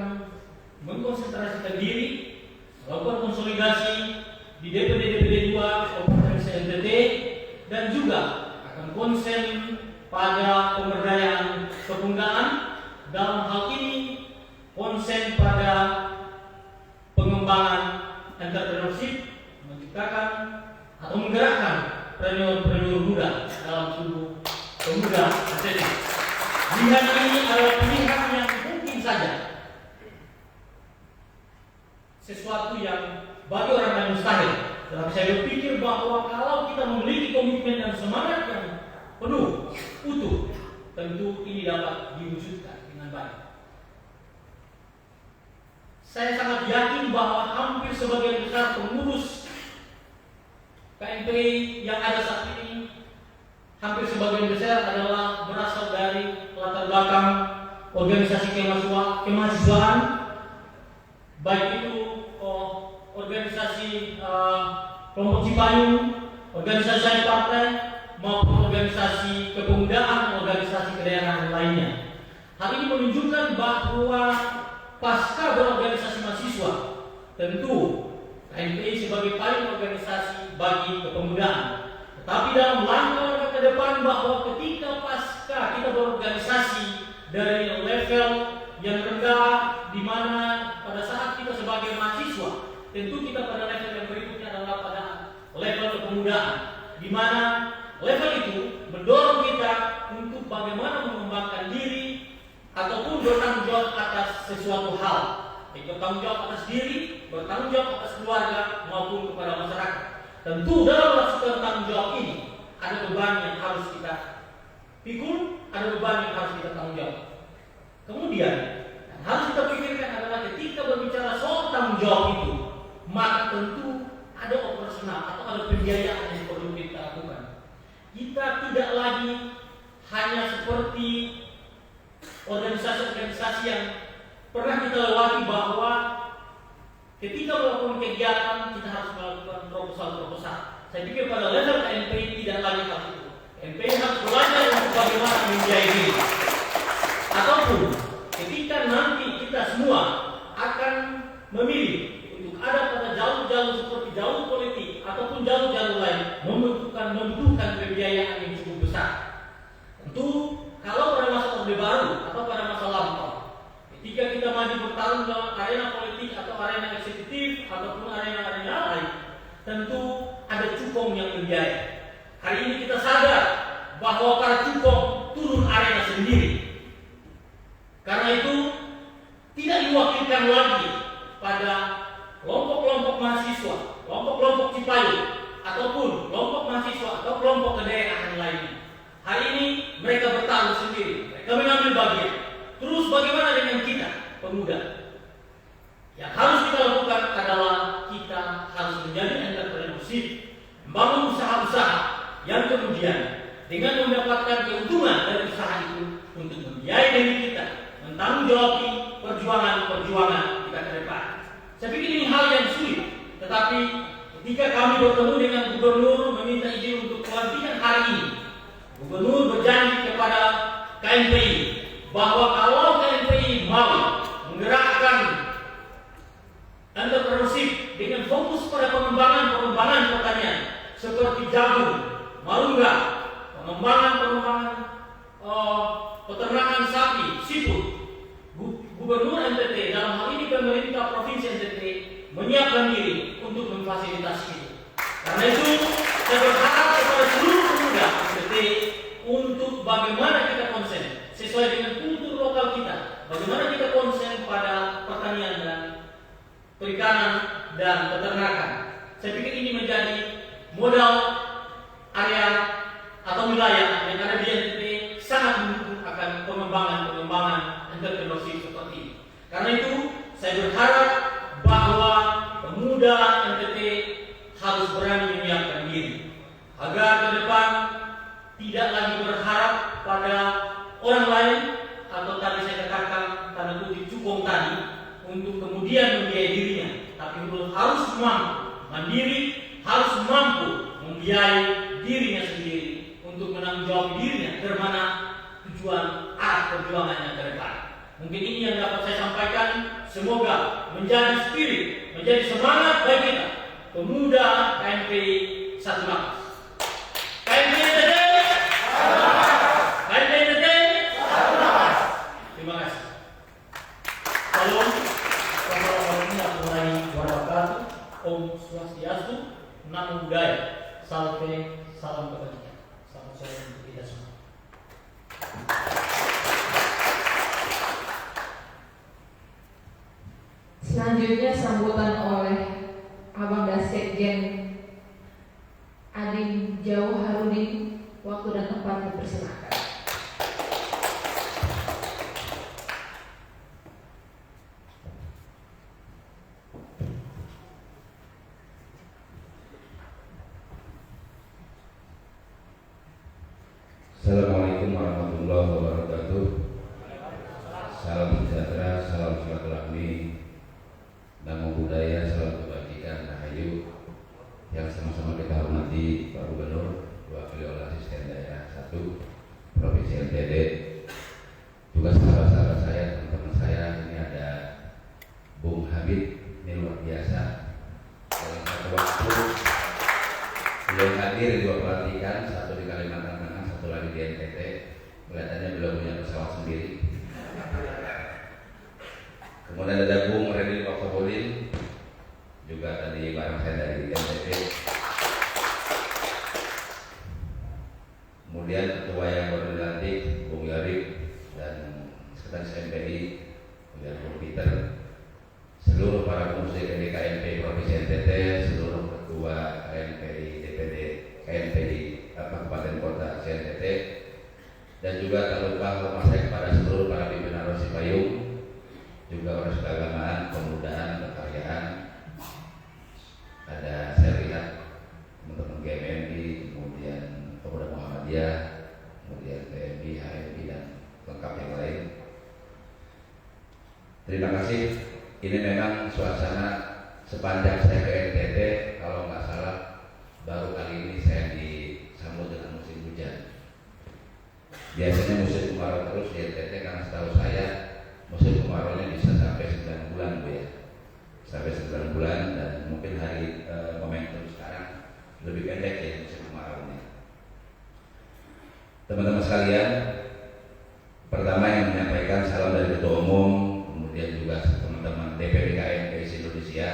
mengkonsentrasikan diri, melakukan konsolidasi di DPD 2 Provinsi NTT dan juga akan konsen pada pemberdayaan kepemudaan. Dalam hal ini konsen pada pengembangan entrepreneurship, menciptakan atau menggerakkan preneur muda dalam tubuh pemuda NTT. Pilihan ini adalah pilihan yang mungkin saja sesuatu yang bagi orang yang mustahil. Tetapi saya berpikir bahwa kalau kita memiliki komitmen dan semangat yang penuh, utuh, tentu ini dapat diwujudkan dengan baik. Saya sangat yakin bahwa hampir sebagian besar pengurus KNPI yang ada saat ini, hampir sebagian besar adalah berasal dari latar belakang organisasi kemahasiswaan, baik itu organisasi kelompok Cipayung, organisasi saya partai, maupun organisasi kepemudaan, organisasi kedaerahan lainnya. Hal ini menunjukkan bahwa pasca berorganisasi mahasiswa, tentu KNPI sebagai paling organisasi bagi kepemudaan. Tetapi dalam langkah ke depan bahwa ketika pasca kita berorganisasi dari level yang rendah, di mana pada saat kita sebagai mahasiswa, tentu kita pada level yang berikutnya adalah pada level kepemudaan, di mana level itu mendorong kita untuk bagaimana mengembangkan diri ataupun bertanggung jawab atas sesuatu hal, baik bertanggung jawab atas diri, bertanggung jawab atas keluarga maupun kepada masyarakat. Tentu dalam melaksanakan tanggung jawab ini ada beban yang harus kita pikul, ada beban yang harus kita tanggung jawab. Kemudian yang harus kita pikirkan adalah ketika berbicara soal tanggung jawab itu, maka tentu ada operasional atau ada pembiayaan yang perlu kita lakukan. Kita tidak lagi hanya seperti organisasi-organisasi yang pernah kita lewati bahwa ketika melakukan kegiatan kita harus melakukan proposal-proposal. Saya pikir pada level KNPI tidak lagi hal itu. KNPI harus belajar untuk bagaimana membiayai diri. Ataupun ketika nanti kita semua akan memilih ada pada jalur-jalur seperti jalur politik ataupun jalur-jalur lain membutuhkan pembiayaan yang cukup besar. Tentu kalau pada masa Orde Baru atau pada masa lampau, ketika kita maju bertarung dalam arena politik atau arena eksekutif ataupun arena-arena lain, tentu ada cukong yang membiayai. Hari ini kita sadar bahwa para cukong turun arena sendiri. Karena itu tidak diwakilkan lagi pada kelompok-kelompok mahasiswa, kelompok-kelompok Cipayung, ataupun kelompok mahasiswa atau kelompok membangun usaha-usaha yang kemudian dengan mendapatkan keuntungan dari usaha itu untuk membiayai diri kita, mentanggung jawabi perjuangan-perjuangan kita ke depan. Saya pikir ini hal yang sulit, tetapi ketika kami bertemu dengan gubernur meminta izin untuk pelantikan hari ini, gubernur berjanji kepada KNPI bahwa kalau KNPI mau menggerakkan entrepreneurship dengan fokus pada pengembangan pertanian seperti jagung, marungga, pengembangan peternakan sapi, seafood, Gubernur NTT dalam hal ini pemerintah Provinsi NTT menyiapkan diri untuk memfasilitasi itu. Karena itu saya berharap kepada seluruh pemuda NTT untuk bagaimana kita konsen sesuai dengan kultur lokal kita, bagaimana kita konsen pada pertanian dan perikanan dan peternakan. Saya pikir ini menjadi modal area atau wilayah yang ada di NTT sangat mendukung akan pengembangan entrepreneurship seperti ini. Karena itu saya berharap bahwa pemuda NTT harus berani menyiapkan diri agar ke depan tidak lagi berharap pada orang lain atau tadi saya katakan tanda kutip cukong tadi untuk kemudian membiayai dirinya, tapi harus mampu mandiri, harus mampu membiayai dirinya sendiri untuk menanggung jawab dirinya kemana tujuan arah perjuangannya ke depan. Mungkin ini yang dapat saya sampaikan. Semoga menjadi spirit, menjadi semangat bagi kita pemuda KNPI Satu Lapas. KNPI NTT, KNPI NTT, terima kasih. Salam, warahmatullahi wabarakatuh. Om Swastiastu, Namo Buddhaya, salam kebajikan. Selamat sore untuk kita semua. Selanjutnya sambutan oleh Abang Sekjen Adin Jauharudin. Waktu dan tempat dipersilakan. Assalamualaikum warahmatullahi wabarakatuh. Salam sejahtera, salam silaturahmi, namo buddhaya, salam kebajikan, rahayu. Yang sama-sama kita hormati Pak Gubernur, diwakili oleh Asisten Daerah 1 Provinsi NTT, juga sahabat-sahabat saya, teman-teman saya. Ini ada Bung Habib, ini luar biasa. Dalam satu waktu beliau hadir di dua pelantikan, satu di Kalimantan Tengah, satu lagi di NTT. Kelihatannya belum punya pesawat sendiri. Kemudian ada Bung Reddy Oktobolin, juga tadi bareng saya dari NTT. Kemudian ketua yang baru dilantik Bung Yarib dan sekretaris MPI kemudian Bung Peter, seluruh para pengurus DPD KNPI Provinsi NTT, seluruh ketua KNPI DPD KNPI Kabupaten Kota NTT, dan juga tak lupa hormat saya kepada seluruh para pimpinan Rosi Payung, juga orang keagamaan, pemudaan, kekaryaan. Ada saya lihat teman-teman GMNI, kemudian Pemuda Muhammadiyah, kemudian TMI, HMI, dan lengkap yang lain. Terima kasih. Ini memang suasana sepanjang saya ke NTT, kalau nggak salah baru kali ini saya disambut dengan musim hujan. Biasanya musim kemarau terus di NTT, karena setahu saya musim kemaraunya bisa sampai 9 bulan, Bu ya. Sampai 9 bulan, dan mungkin hari momentum sekarang lebih pendek ya musim kemaraunya. Teman-teman sekalian, pertama yang menyampaikan salam dari Ketua Umum, kemudian juga teman-teman DPD KNPI Indonesia,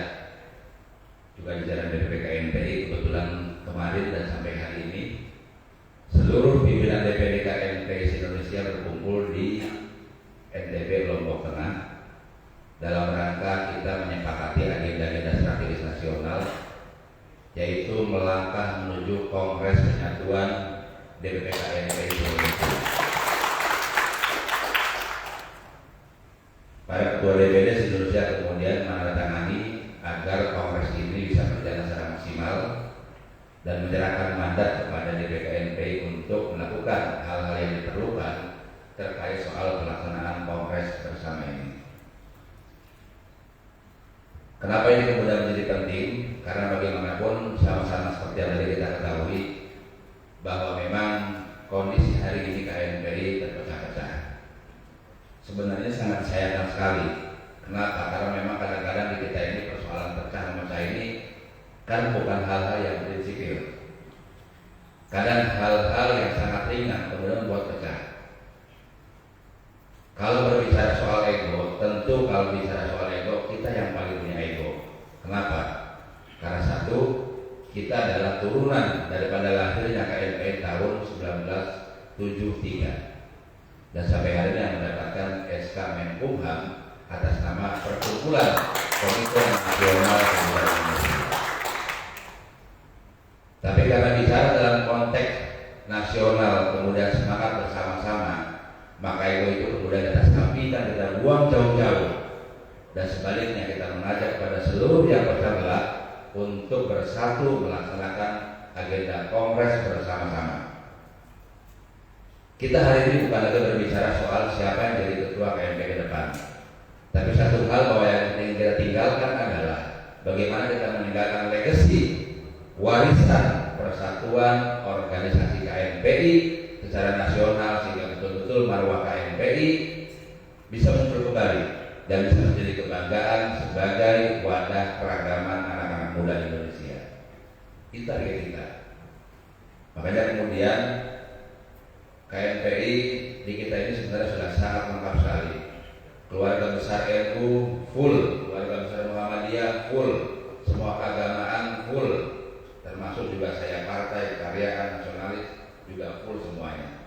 juga di jalan DPD KNPI. Kebetulan kemarin dan sampai hari ini seluruh pimpinan DPD KNPI Indonesia berkumpul di NTB Lombok Tengah dalam rangka kita menyepakati agenda-agenda strategis nasional, yaitu melangkah menuju Kongres Penyatuan DPD KNPI Indonesia. Para ketua DPD Indonesia kemudian menandatangani agar kongres ini bisa berjalan secara maksimal, dan menyerahkan mandat kepada DPKNPI untuk melakukan hal-hal yang diperlukan terkait soal pelaksanaan kongres bersama ini. Kenapa ini kemudian menjadi penting? Karena bagaimanapun sama-sama seperti yang tadi kita ketahui bahwa memang kondisi hari ini KNPI terpecah-pecah. Sebenarnya sangat disayangkan sekali. Kenapa? Karena memang kadang-kadang di kita ini persoalan pecah-pecah ini kan bukan hal-hal yang prinsipil. Kadang hal-hal yang sangat ringan kemudian buat pecah. Kalau berbicara soal ego, tentu kalau bicara soal ego, kita yang paling punya ego. Kenapa? Karena satu, kita adalah turunan daripada lahirnya KNPI tahun 1973 dan sampai hari ini yang mendapatkan SK Menkumham atas nama Perkumpulan Komite Nasional Pemuda Indonesia. Tapi karena bicara dalam konteks nasional kemudian semangat bersama-sama, maka itu kemudian kita sampaikan, kita buang jauh-jauh, dan sebaliknya kita mengajak kepada seluruh yang bergerak untuk bersatu melaksanakan agenda kongres bersama-sama. Kita hari ini bukan lagi berbicara soal siapa yang jadi ketua KNPI ke depan, tapi satu hal bahwa yang ingin kita tinggalkan adalah bagaimana kita meninggalkan legacy, warisan persatuan organisasi KNPI secara nasional sehingga betul-betul marwah KNPI bisa muncul kembali dan bisa menjadi kebanggaan sebagai wadah keragaman anak-anak muda Indonesia. Itu target kita. Makanya kemudian KNPI di kita ini sebenarnya sudah sangat lengkap sekali. Keluarga besar NU full, keluarga besar Muhammadiyah full, semua keagamaan full, termasuk juga saya partai Karya Nasionalis juga full semuanya.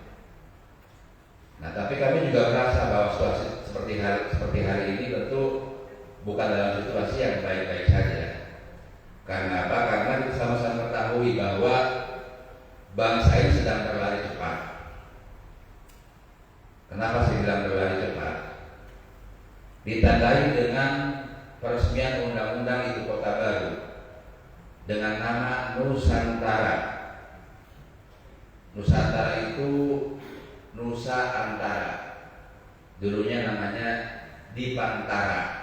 Nah, tapi kami juga merasa bahwa situasi seperti hari ini tentu bukan dalam situasi yang baik-baik saja. Karena apa? Karena kita sama-sama mengetahui bahwa bangsa ini sedang berlari cepat. Kenapa saya bilang berlari cepat? Ditandai dengan peresmian Undang-Undang Ibu Kota Baru dengan nama Nusantara. Nusantara itu Nusa Antara. Dulunya namanya Dipantara,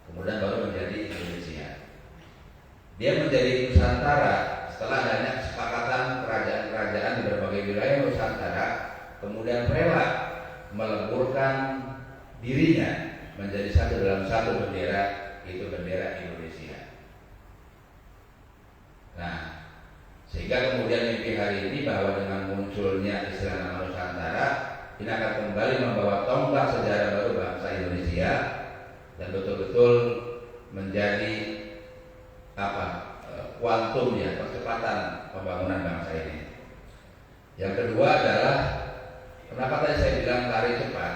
kemudian baru menjadi Indonesia. Dia menjadi Nusantara setelah adanya kesepakatan kerajaan-kerajaan di berbagai wilayah Nusantara, kemudian rela meleburkan dirinya menjadi satu dalam satu bendera, itu bendera Indonesia. Nah, sehingga kemudian mimpi hari ini bahwa dengan munculnya istilah nama Nusantara ini akan kembali membawa tonggak sejarah baru bangsa Indonesia dan betul-betul menjadi kuantum ya, percepatan pembangunan bangsa ini. Yang kedua adalah kenapa tadi saya bilang lari cepat?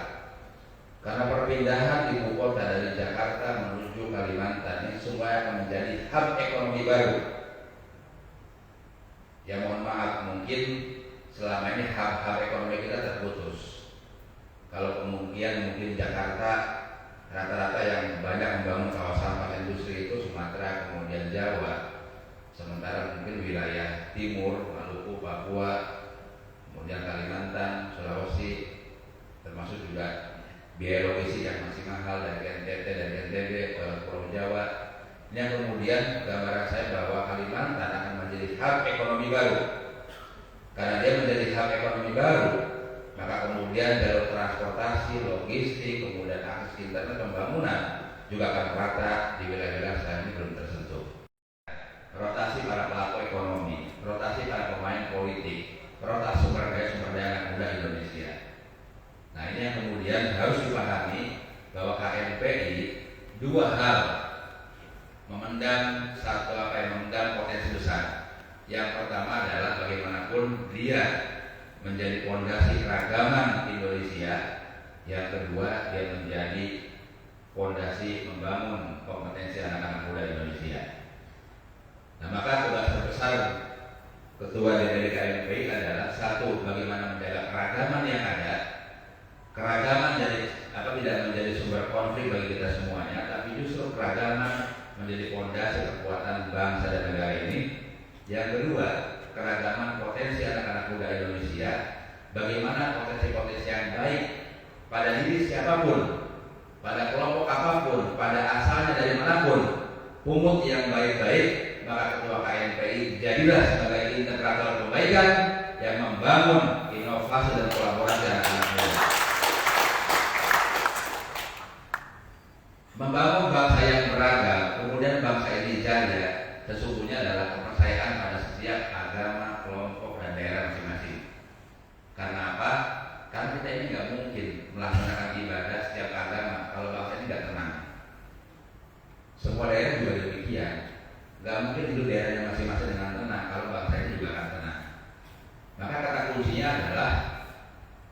Karena perpindahan ibu kota dari Jakarta menuju Kalimantan ini semua akan menjadi hub ekonomi baru. Ya mohon maaf, mungkin selama ini hub ekonomi kita terputus. Kalau kemungkinan mungkin Jakarta rata-rata yang banyak membangun kawasan industri itu Sumatera kemudian Jawa, sementara mungkin wilayah timur Maluku, Papua, kemudian Kalimantan, Sulawesi, termasuk juga biaya logistik yang masih mahal dari NTT dan NTB ke Pulau Jawa. Ini yang kemudian gambaran saya bahwa Kalimantan akan menjadi hub ekonomi baru. Karena dia menjadi hub ekonomi baru, maka kemudian jalur transportasi, logistik, kemudian akses internet, pembangunan juga akan rata di wilayah-wilayah saat ini belum tersentuh. Rotasi para pelaku ekonomi, rotasi para pemain politik, rotasi sumber daya anak muda Indonesia. Nah, ini yang kemudian harus dipahami bahwa KNPI dua hal memendam potensi besar. Yang pertama adalah bagaimanapun dia menjadi fondasi keragaman Indonesia. Yang kedua, dia menjadi fondasi membangun kompetensi anak-anak muda Indonesia. Nah, maka tugas terbesar Ketua DPD KNPI adalah satu, bagaimana menjaga keragaman yang ada. Keragaman tidak menjadi sumber konflik bagi kita semuanya, tapi justru keragaman menjadi fondasi kekuatan bangsa dan negara ini. Yang kedua, keragaman potensi anak-anak muda Indonesia. Bagaimana potensi-potensi yang baik pada diri siapapun, pada kelompok apapun, pada asalnya dari manapun, pungut yang baik-baik, maka Ketua KNPI jadilah sebagai integrator kebaikan yang membangun inovasi dan kolaborasi anak-anak muda. Membangun bangsa yang beragam, kemudian bangsa ini dijaga, sesungguhnya adalah kepercayaan pada setiap agama, kelompok, dan daerah masing-masing. Karena apa? Karena kita ini nggak mungkin melaksanakan ibadah setiap agama kalau bangsa ini nggak tenang. Semua daerah juga demikian. Nggak mungkin hidup daerahnya masing-masing dengan tenang kalau bangsa ini juga akan tenang. Maka kata kuncinya adalah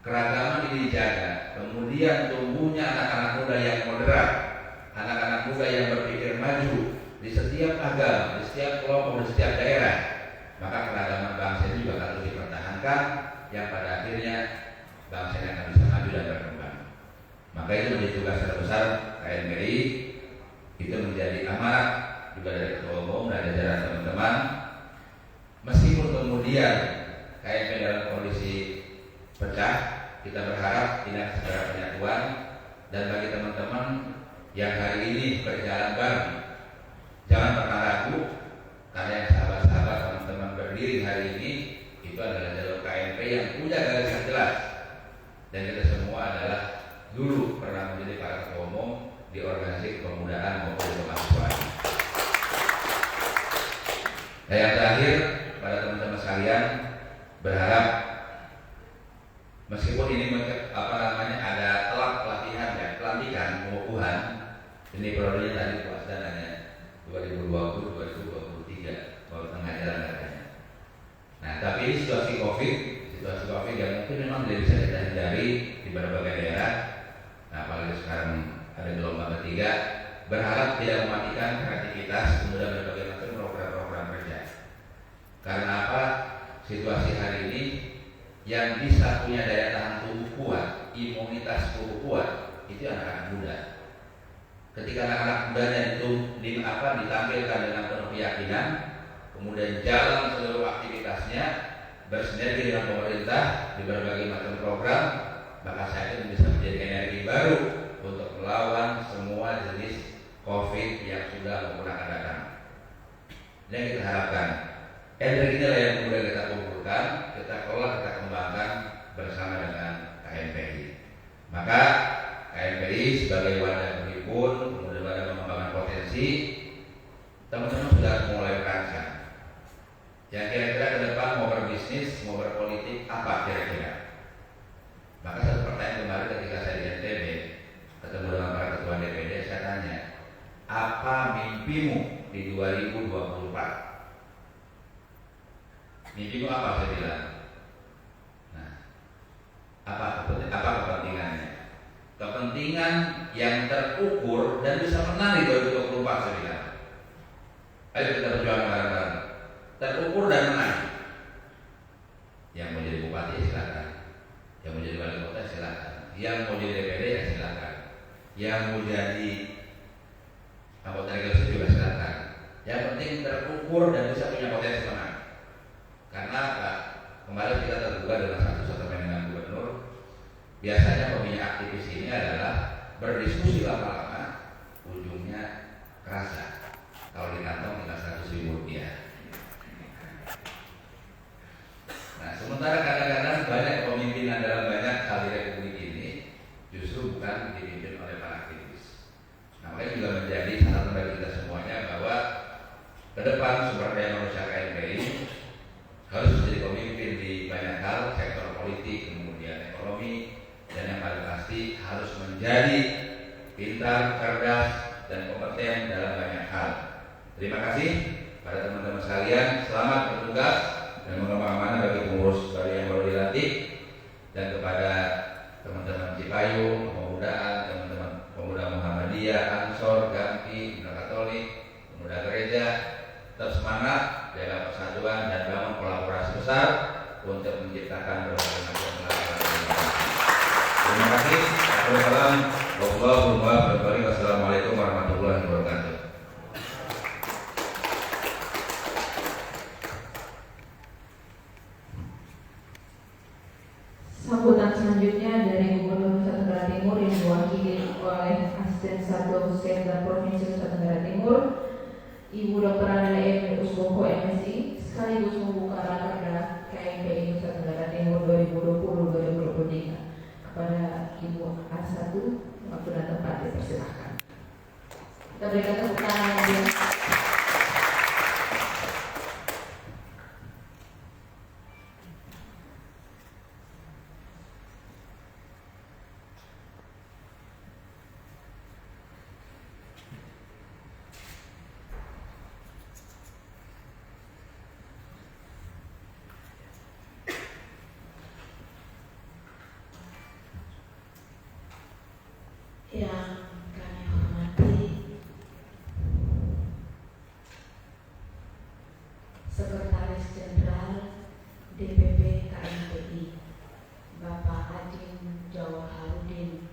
keragaman ini dijaga, kemudian tumbuhnya anak-anak muda yang moderat, anak-anak muda yang berpikir maju di setiap agama, di setiap kelompok, di setiap daerah. Maka keragaman bangsa ini juga harus dipertahankan, yang pada akhirnya bangsa ini akan bisa maju dan berkembang. Maka itu menjadi tugas terbesar KNPI. Itu menjadi amanat juga dari Ketua Umum dan jajaran teman-teman. Meskipun kemudian KNPI dalam kondisi pecah, kita berharap ini akan segera penyatuan. Dan bagi teman-teman yang hari ini berjalan bareng, jangan pernah ragu, karena yang sahabat-sahabat teman-teman berdiri hari ini itu adalah jalur KNPI yang punya garis yang jelas. Dan kita semua adalah dulu pernah menjadi para ketua umum di organisasi kepemudaan maupun di kemahasiswaan. Dan yang terakhir, pada teman-teman sekalian, berharap meskipun ini ada telat pelatihan ya, pelantikan pengukuhan, ini periodenya tadi puas dananya 2020-2023 baru tengah jalan katanya. Nah, tapi ini situasi COVID yang mungkin memang tidak bisa kita hindari di berbagai daerah. Nah, apalagi sekarang ada gelombang ketiga, berharap tidak mematikan kreativitas kemudian berbagai macam program-program kerja. Karena apa? Situasi hari ini yang bisa punya daya tahan tubuh kuat, imunitas tubuh kuat, itu anak-anak muda. Ketika anak-anak mudanya itu ditampilkan dengan penuh keyakinan, kemudian jalan seluruh aktivitasnya, bersinergi dengan pemerintah di berbagai macam program, maka saya itu bisa menjadi energi baru untuk melawan semua jenis COVID yang sudah maupun akan datang. Ini yang kita harapkan. Energi inilah yang kemudian kita kumpulkan, kita kelola, kita kembangkan bersama dengan KNPI. Maka KNPI sebagai wadah berhimpun, kemudian wadah mengembangkan potensi, teman-teman sudah mulai merancang. Yang kira-kira ke depan mau berbisnis, mau berpolitik, apa kira-kira? Maka satu pertanyaan kemarin ketika saya di NTB ketemu dengan para ketua DPD, saya tanya, apa mimpimu di 2024? Mimpimu apa? Saya bilang. Nah, apa kepentingannya? Kepentingan yang terukur dan bisa menang di 2024, saya bilang. Ayo kita berjuang bareng-bareng. Terukur dan menang. Yang mau jadi bupati ya silakan. Yang mau jadi wali kota silakan. Yang mau jadi DPD ya silakan. Yang mau jadi anggota legislatif juga silakan. Yang penting terukur dan bisa punya potensi menang. Karena apa? Kemarin kita terbuka dengan satu settlement dengan gubernur. Biasanya pemilih aktivis ini adalah berdiskusi lama-lama, ujungnya kerasa. Kalau di kantong tinggal 100.000 rupiah. Nah, sementara kadang-kadang banyak kepemimpinan dalam banyak hal di Republik ini justru bukan dipimpin oleh para aktivis. Nah, makanya juga menjadi catatan bagi kita semuanya bahwa ke depan sumber daya manusia KNPI harus menjadi pemimpin di banyak hal, sektor politik, kemudian ekonomi, dan yang paling pasti harus menjadi pintar, cerdas, dan kompeten dalam banyak hal. Terima kasih pada teman-teman sekalian, selamat bertugas dan mengembang amanah bagi pengurus baru yang baru dilantik, dan kepada teman-teman Cipayung, Pemudaan, teman-teman Pemuda Muhammadiyah, Ansor, Gampi, Bina Katolik, Pemuda Gereja, tetap semangat, jaga persatuan dan bangun kolaborasi besar untuk menciptakan berbagai macam pelajaran. Terima kasih. Wassalamualaikum warahmatullahi wabarakatuh. sambutan selanjutnya dari Gubernur Nusa Tenggara Timur yang diwakili oleh Asisten 1 Sekda Provinsi Nusa Tenggara Timur, Ibu Dr. Adela M. Usboko MSI, sekaligus membuka rakerda KMPI Nusa Tenggara Timur 2020-2023. Kepada Ibu A1, waktu dan tempat dipersilahkan. Kita berikan tepuk tangan yang yang kami hormati Sekretaris Jenderal DPP KMPI Bapak Adin Jauharudin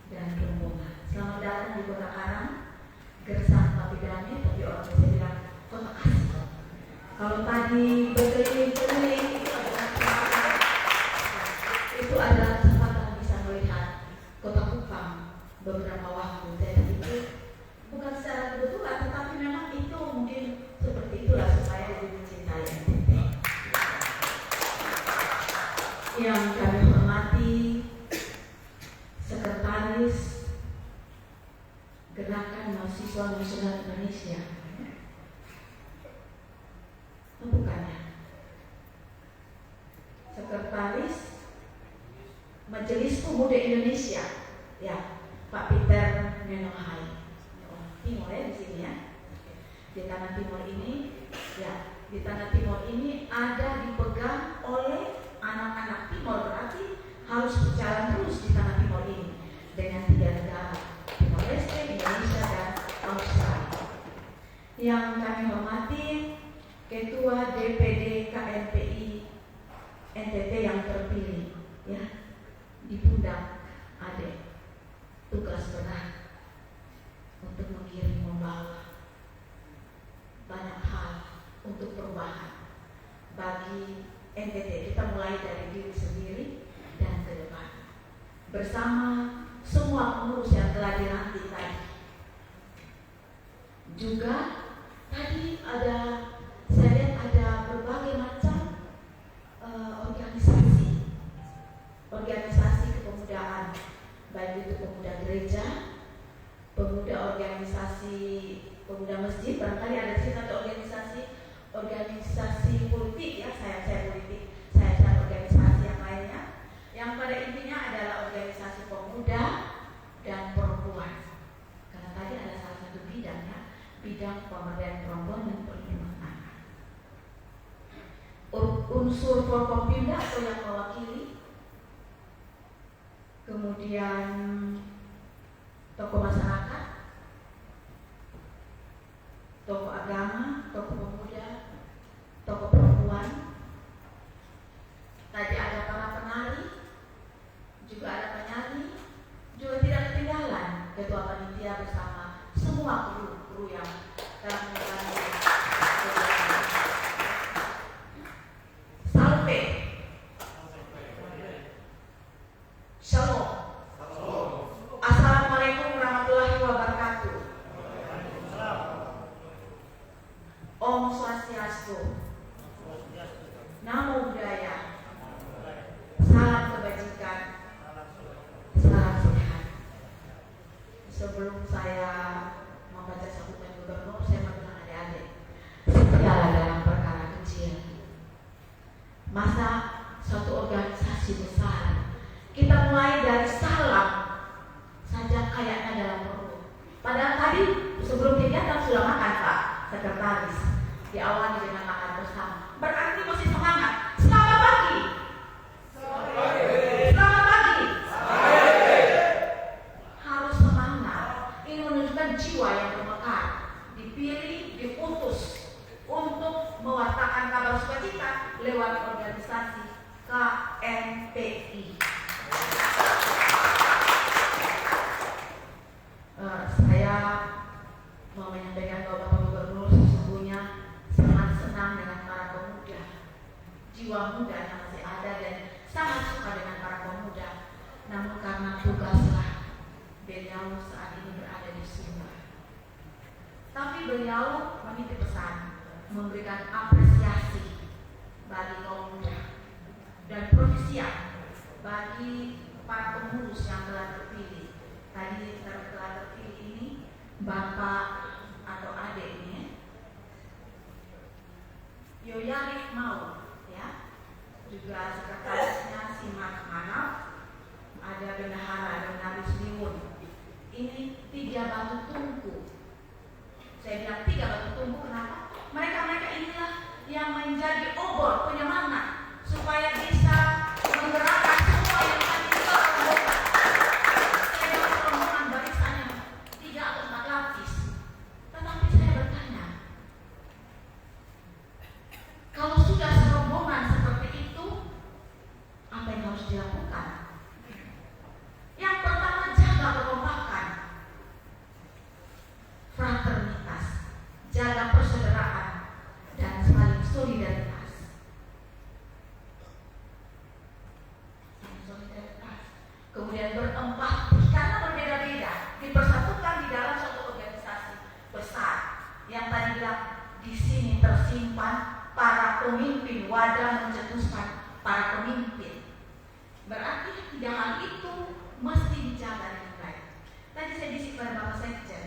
dan rombongan. Selamat datang di Kota Karang, Gersang Papidane, tapi orang bisa bilang Kota Asih. Kalau tadi berkeliling-keliling itu adalah Kota Kupang beberapa waktu. Jadi itu bukan secara kebetulan, tetapi memang itu mungkin seperti itulah supaya lebih mencintai NTT. Yang kami hormati Sekretaris Gerakan Mahasiswa Nasional Indonesia, bukannya Sekretaris Majelis Pemuda Indonesia, ya, Pak Peter Menohai. Timur ya di sini ya. Di tanah timur ini, ya, di tanah timur ini ada dipegang oleh anak-anak timur, berarti harus berjalan terus di tanah timur ini dengan 3 negara, Timor Leste, Indonesia dan Australia. Yang kami hormati Ketua DPD KMPI NTT yang terpilih, ya. Di pundak Ade tugas berat untuk mengirim membawa banyak hal untuk perubahan bagi NTT. Kita mulai dari diri sendiri dan ke depan bersama semua pengurus yang telah dilantik tadi. Juga tadi saya lihat ada berbagai macam organisasi kepemudaan, baik itu pemuda gereja, pemuda organisasi pemuda masjid, barangkali ada di sini atau organisasi politik, ya, saya politik, saya organisasi yang lainnya, yang pada intinya adalah organisasi pemuda dan perempuan. Karena tadi ada salah satu bidangnya, bidang pemberdayaan perempuan dan perlindungan anak. Unsur Forkompimda atau yang mewakili, kemudian tokoh masyarakat, tokoh agama, tokoh pemuda, tokoh perempuan. Tadi ada para penari, juga ada penyanyi, juga tidak ketinggalan ketua panitia bersama semua kru yang telah menjalani. Salve. Shalom. Assalamualaikum warahmatullahi wabarakatuh. Om Swastiastu. Namo Buddhaya. Salam kebajikan. Salam sehat. Sebelum saya membaca sambutan gubernur, saya mau bilang adik-adik, setialah dalam perkara kecil. Masa suatu organisasi besar kita mulai dari salam saja kayaknya dalam perut. Padahal tadi sebelum kegiatan sudah makan Pak Sekretaris, diawali dengan makan bersama. Berarti masih semangat. Selamat pagi. Selamat pagi. Harus semangat. Ini menunjukkan jiwa yang bermekar, dipilih, diutus untuk mewartakan kabar sukacita lewat organisasi KMPI. Saya mau menyampaikan bahwa Bapak Gubernur sesungguhnya sangat senang dengan para pemuda, jiwa muda yang masih ada dan sangat suka dengan para pemuda. Namun karena tugaslah beliau saat ini berada di Sumba. Tapi beliau menitip pesan, memberikan apresiasi bagi kaum muda dan provisian bagi para pengurus yang telah terpilih. Tadi telah terpilih ini Bapak atau adik ini Yoyarik Mau, ya, juga sekretarisnya Simak Manaf, ada bendahara dan Nabi Sliwun. Ini 3 batu tungku. Saya bilang 3 batu tungku, kenapa? Mereka inilah yang menjadi obor penyemangat supaya bisa menggerakkan semua yang tadi kita lakukan. Saya dapat rombongan barisannya 3 atau 4 lapis. Tetapi saya bertanya, kalau sudah serombongan seperti itu, apa yang harus dilakukan? Yang pertama, jaga kekompakan, fraternitas, jaga persaudaraan, dan saling solidaritas. Kemudian berempati karena berbeda-beda, dipersatukan di dalam suatu organisasi besar. Yang tadi bilang di sini tersimpan para pemimpin, wadah mencetuskan para pemimpin. Berarti 3 hal itu mesti dijaga dengan baik. Tadi saya bisik pada Bapak Sekjen,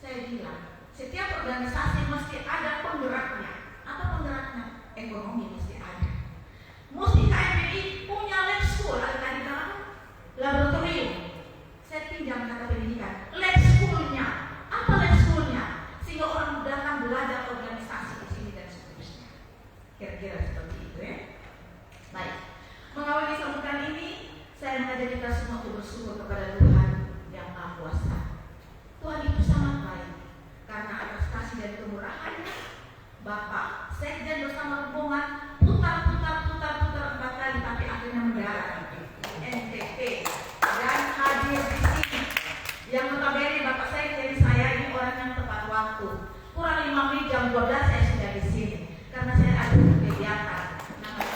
saya bilang setiap organisasi mesti ada penggeraknya. Apa penggeraknya? Ekonomi mesti ada. Mesti KMPI punya lab school, ada tadi bilang laboratorium. Saya pinjam kata pendidikan, lab schoolnya. Apa lab schoolnya? Sehingga orang muda kan belajar organisasi di sini dan seterusnya. Kira-kira seperti itu, ya. Baik. Mengawali sambutan ini, saya mengajak kita semua untuk bersyukur kepada Tuhan yang Maha Kuasa. Tuhan itu sangat baik karena atas kasih dan kemurahannya, Bapak Sekjen bersama rombongan putar 4 kali, tapi akhirnya mendarat NTT dan hadir di sini. Yang notabene Bapak Sekjen, saya ini orang yang tepat waktu. Kurang 5 menit jam 12 saya sudah di sini karena saya ada kegiatan namanya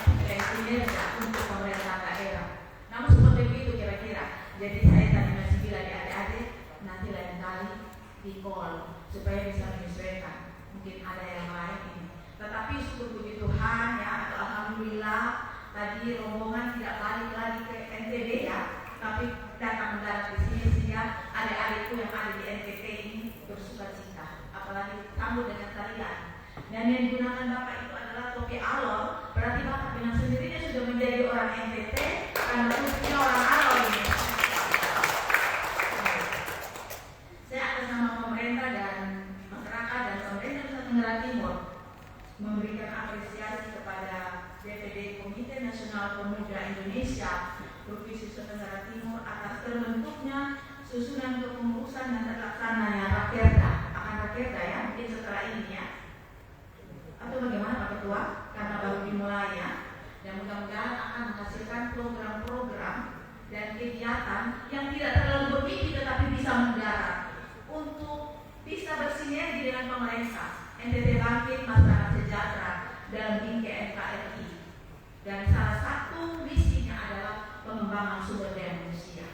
kinerja untuk pemerintah daerah. Namun seperti itu kira-kira. Jadi saya tadi masih bilang di adik-adik, nanti lain kali di call supaya bisa menyesuaikan. Mungkin ada yang lain ini. Tetapi syukur puji Tuhan, ya, atau alhamdulillah tadi rombongan tidak balik lagi ke NTB, ya, tapi datang mendarat di sini sehingga adik-adikku yang ada di NTT ini bersuka cita. Apalagi sambut dengan tarian. Dan yang digunakan Bapak itu adalah topi alor. Berarti Bapak dengan sendirinya sudah menjadi orang NTT karena khususnya orang alor ini. Saya atas nama pemerintah dan masyarakat dan pemerintah Nusa Tenggara Timur memberikan apresiasi kepada DPD Komite Nasional Pemuda Indonesia Provinsi Nusa Tenggara Timur atas terbentuknya susunan kepengurusan dan terlaksananya Rakerda. Akan Rakerda, ya, mungkin setelah ini, ya. Atau bagaimana Pak Ketua? Karena baru dimulai, ya. Dan mudah-mudahan akan menghasilkan program-program dan kegiatan yang tidak terlalu berpikir tetapi bisa mendarat untuk bisa bersinergi dengan pemerintah. NTT Bangkit, Masyarakat Sejahtera dalam bingkai NKRI. Dan salah satu misinya adalah pengembangan sumber daya manusia.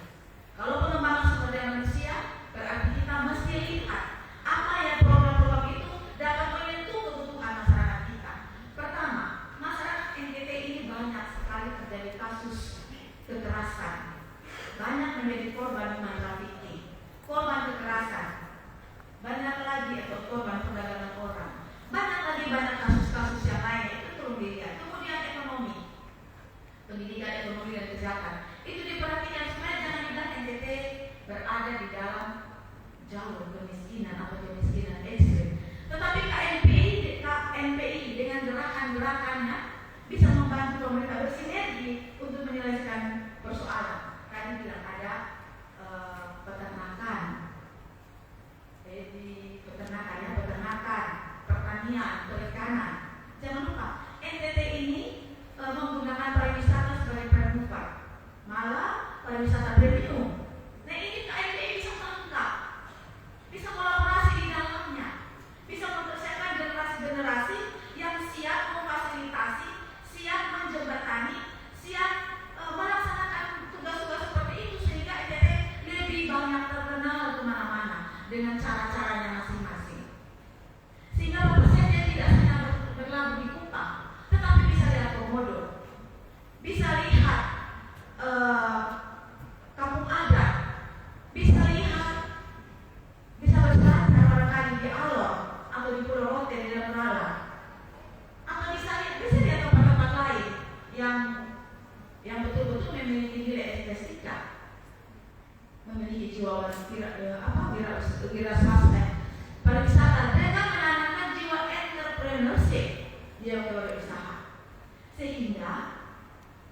Kalau pengembangan sumber daya manusia berarti kita mesti lihat apa yang program-program itu dapat menyentuh kebutuhan masyarakat kita. Pertama, masyarakat NTT ini banyak sekali terjadi kasus kekerasan, banyak menjadi korban human trafficking, korban kekerasan, banyak lagi atau korban perdagangan orang, banyak kasus-kasus yang lainnya. Itu perlu dilihat. Kemudian ekonomi, pendidikan, ekonomi dan kesehatan itu diperhatikan supaya jangan bilang NTT berada di dalam jalur kemiskinan atau kemiskinan ekstrim. Tetapi KNPI dengan gerakan-gerakannya bisa membantu pemerintah bersinergi untuk menyelesaikan persoalan. Tadi bilang ada peternakan, peternakan, pertanian, perikanan. Jangan lupa NTT ini menggunakan pariwisata sebagai premuka, malah pariwisata premium. Nah, ini KNPI bisa melengkap, bisa kolaborasi di dalamnya, bisa mempersiapkan generasi-generasi yang siap memfasilitasi, siap menjembatani, siap memiliki nilai estetika, memiliki jiwa pariwisata dengan menanamkan jiwa entrepreneurship dia berwirausaha, sehingga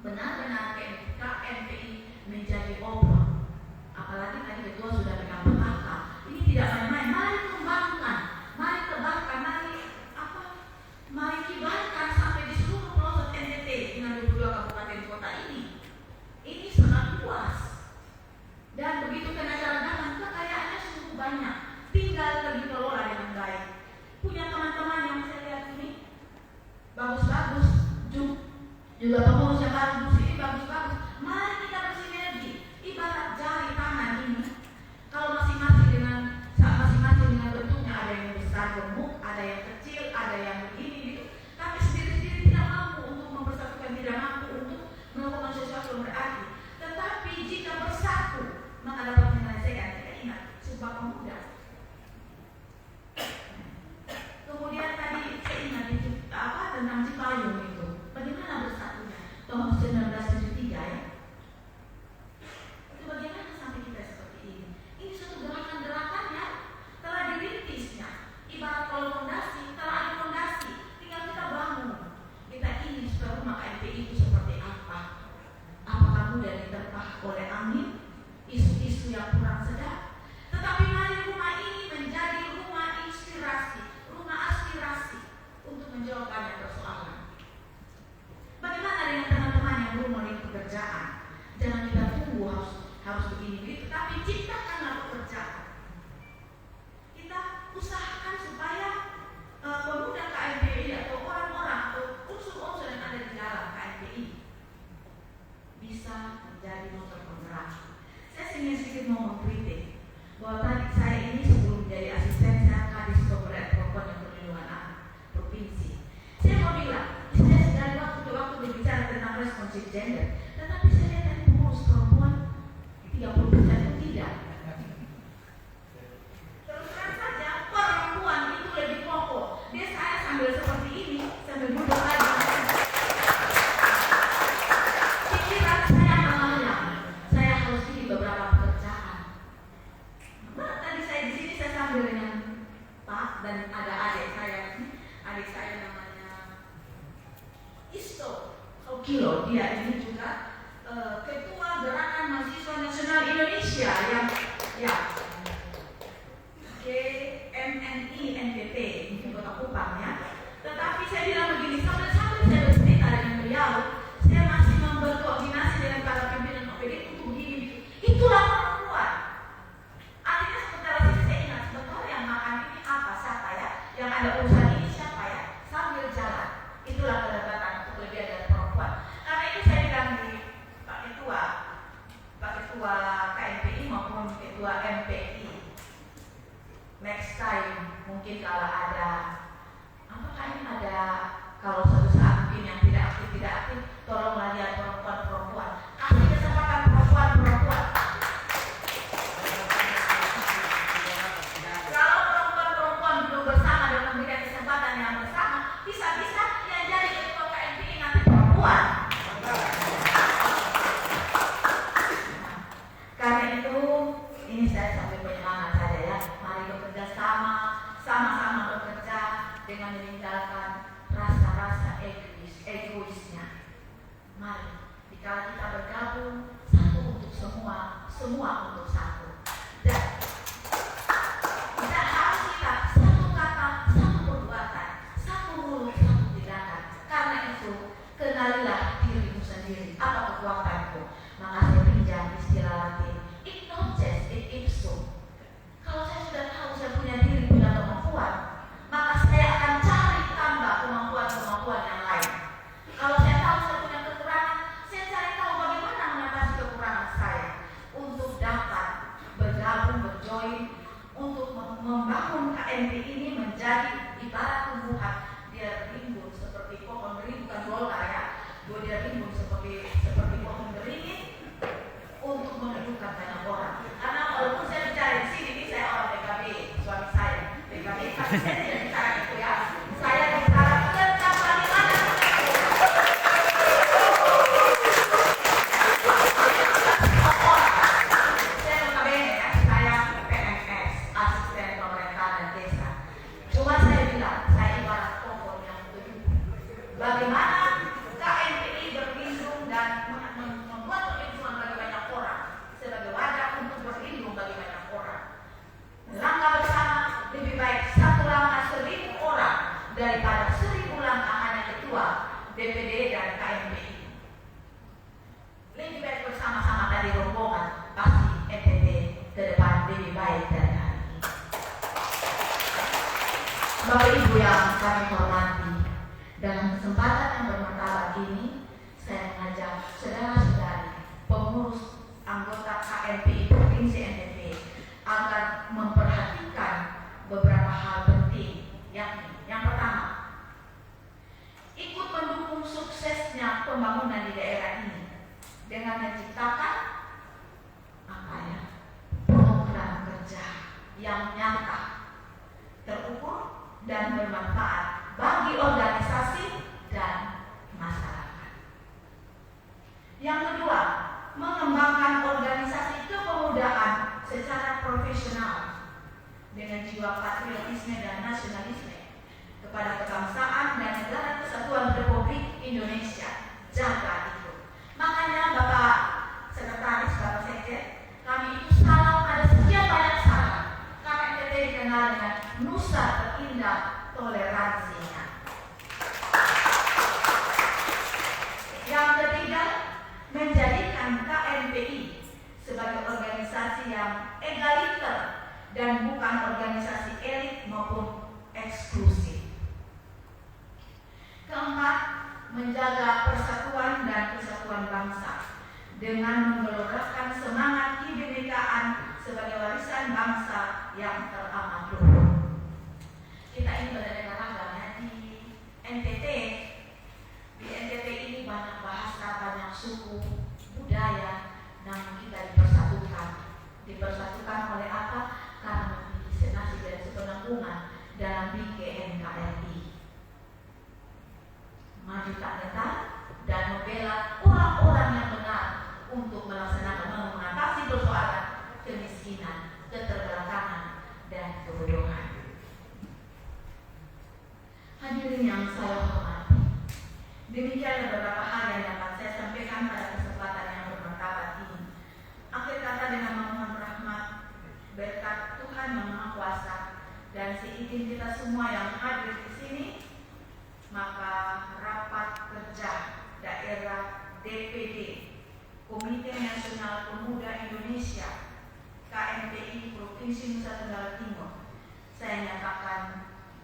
benar-benar KMPI menjadi obrol. Apalagi tadi ketua sudah pegang PKK, ini tidak main-main. Mari kembangkan, mari tebarkan, mari kibarkan sampai di seluruh pelosok NTT dengan 22 kabupaten kota ini. Ini sangat luas. Dan begitu keanekaragaman, kekayaannya sungguh banyak. Tinggal dikelola dengan baik. Punya teman-teman yang saya lihat ini bagus-bagus, juga pengurus yang bagus ini bagus-bagus. Mari kita bersinergi. Ibarat jari tangan ini, kalau masing-masing dengan bentuknya, ada yang besar gemuk, ada yang kecil, ada yang begini gitu. Tapi sendiri-sendiri tidak mampu untuk mempersatukan, tidak mampu untuk melakukan sesuatu yang berarti. Tetapi jika bersatu, maka dapat menyelesaikan. Kita ingat Sumpah Pemuda. Kemudian tadi saya ingat tentang Cipayung itu. Bagaimana bersatunya? Tahun 1973 ya. Itu bagaimana sampai kita seperti ini? Ini suatu gerakan-gerakan yang telah dirintisnya. Ibarat kalau fondasi, telah ada fondasi, tinggal kita bangun. Kita ingin supaya rumah KMPI itu seperti apa? Apakah mudah diterpa oleh angin, isu-isu yang kurang sedap? Tetapi mari rumah ini menjadi rumah inspirasi, rumah aspirasi untuk menjawab banyak persoalan. Bagaimana dengan teman-teman yang belum memiliki pekerjaan? Jangan kita tunggu harus begini-begini, tetapi ciptakanlah pekerjaan. Kita usahakan supaya pemuda KMPI atau orang-orang atau unsur-unsur yang ada di dalam KMPI bisa menjadi motor penggerak. Saya sedikit mau mengkritik bahwa tadi saya ini sebelum menjadi asisten saya Kadis Pemberdayaan Perempuan dan Perlindungan Anak Provinsi. Saya mau bilang, saya dari waktu ke waktu berbicara tentang responsif gender, tetapi saya lihat tadi pengurus perempuan 30% pun tidak. Terus terang saja perempuan itu lebih pokok. Dia saya sambil seperti ini, sambil duduk lagi. Pikiran saya melayang. Saya harus pilih beberapa pekerjaan. Nah, tadi saya di sini saya sambil dengan Pak dan ada adik saya namanya Isto Kilo. Dia ini juga ketua Gerakan Mahasiswa Nasional Indonesia yang GMNI NTT di Kota Kupang ya. Tetapi saya bilang begini, sampai saya bercerita dengan beliau, saya masih berkoordinasi dengan para pimpinan OPD untuk begini. Itulah perempuan. Artinya sementara saya ingat sebetulnya yang makan ini apa, siapa ya, yang ada urusan ini siapa ya, sambil jalan. Itulah kedekatan untuk lebih dari perempuan. Karena itu saya bilang di Pak Ketua KMPI maupun Ketua MPI. Next time mungkin kalau ada kalau suatu saat mungkin yang tidak aktif, tolonglah lihat perempuan-perempuan. Kasih kesempatan perempuan-perempuan. Kalau perempuan-perempuan duduk bersama dan memberikan kesempatan yang bersama, bisa-bisa yang jadi ketua KMPI nanti perempuan. Karena itu, ini saya sampai penyemangat saja ya. Mari bekerja sama-sama bekerja dengan meninggalkan rasa-rasa egoisnya. Mari, jika kita bergabung, satu untuk semua untuk satu. Dan tidak harus kita satu kata, satu perbuatan, satu mulut, satu tindakan. Karena itu, kenalilah dirimu sendiri. Apa kekuatanku? Maka saya pinjam istilah Latin. Ignoces et ipsum. Kalau saya sudah tahu saya punya diri, punya kemampuan, maka saya akan cari tambah kemampuan-kemampuan yang lain. Kalau saya tahu saya punya kekurangan, saya cari tahu bagaimana mengatasi kekurangan saya untuk dapat bergabung, berjoin, untuk membangun KMP ini menjadi ibarat tumbuhan. Dia rimbun seperti pohon, bukan bola ya, dia rimbun seperti bagaimana KNPI berlindung dan membuat perlindungan bagi banyak orang sebagai wadah untuk berlindung bagi banyak orang. Langkah bersama lebih baik satu langkah 1.000 orang daripada 1.000 langkah hanya ketua DPD dan KNPI. Lebih baik bersama-sama dari rombongan, pasti NTT ke depan lebih baik dari hari ini. Bapak Ibu yang kami hormati, dalam kesempatan yang bermartabat ini, saya mengajak saudara-saudari pengurus anggota KNPI Provinsi NTT agar memperhatikan beberapa hal penting, yakni yang pertama, ikut mendukung suksesnya pembangunan di daerah ini dengan menciptakan program kerja yang nyata, terukur dan bermanfaat bagi organisasi dan masyarakat. Yang kedua, mengembangkan organisasi kepemudaan secara profesional dengan jiwa patriotisme dan nasionalisme kepada kebangsaan dan negara kesatuan Republik Indonesia. Jaga itu. Makanya Bapak Sekretaris, Bapak Sekjen, kami itu selalu ada sekian banyak syarat karena NTT dikenal dengan Nusa Terindah toleransinya. Yang ketiga, menjadikan KNPI sebagai organisasi yang egaliter dan bukan organisasi elit maupun eksklusif. Keempat, menjaga persatuan dan kesatuan bangsa dengan menggelorakan semangat kebinekaan sebagai warisan bangsa yang teramat luhur. Kita ini beraneka ragam ya di NTT. Di NTT ini banyak bahasa, banyak suku, budaya, namun kita dipersatukan oleh apa? Karena memiliki senasib dan sepenanggungan dalam BKNKRI. Maju tak gentar dan membela orang-orang yang benar untuk melaksanakan mengatasi persoalan kemiskinan, keterbelakangan, dan kebodohan. Hadirin yang saya hormati, demikian beberapa hal yang dapat saya sampaikan pada kesempatan yang bermartabat ini. Akhir kata dengan memohon rahmat berkat Tuhan Yang Maha Kuasa dan seizin kita semua yang hadir di sini, maka rapat kerja daerah DPD Komite Nasional Pemuda Indonesia KNPI Provinsi Nusa Tenggara Timur saya nyatakan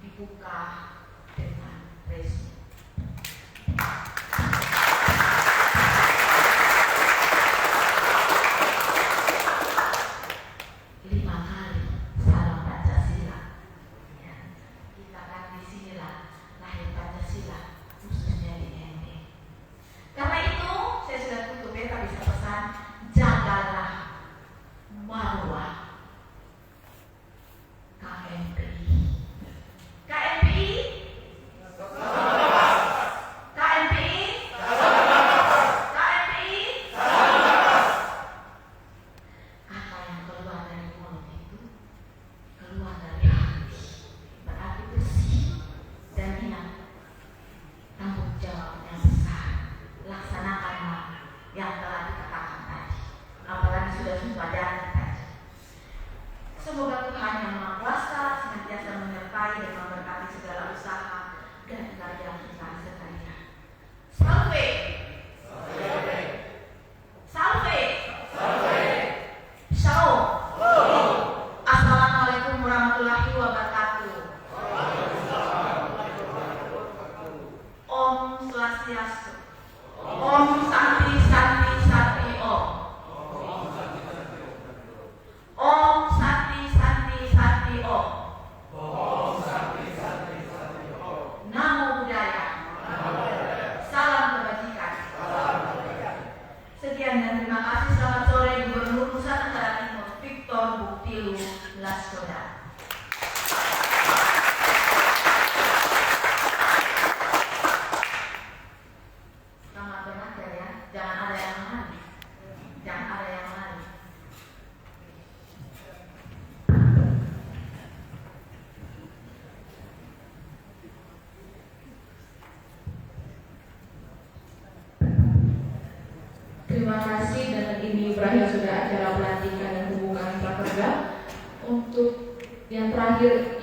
dibuka dengan resmi. Jangan Terima kasih, dan ini berakhir sudah acara pelantikan dan pembukaan prakerja. Untuk yang terakhir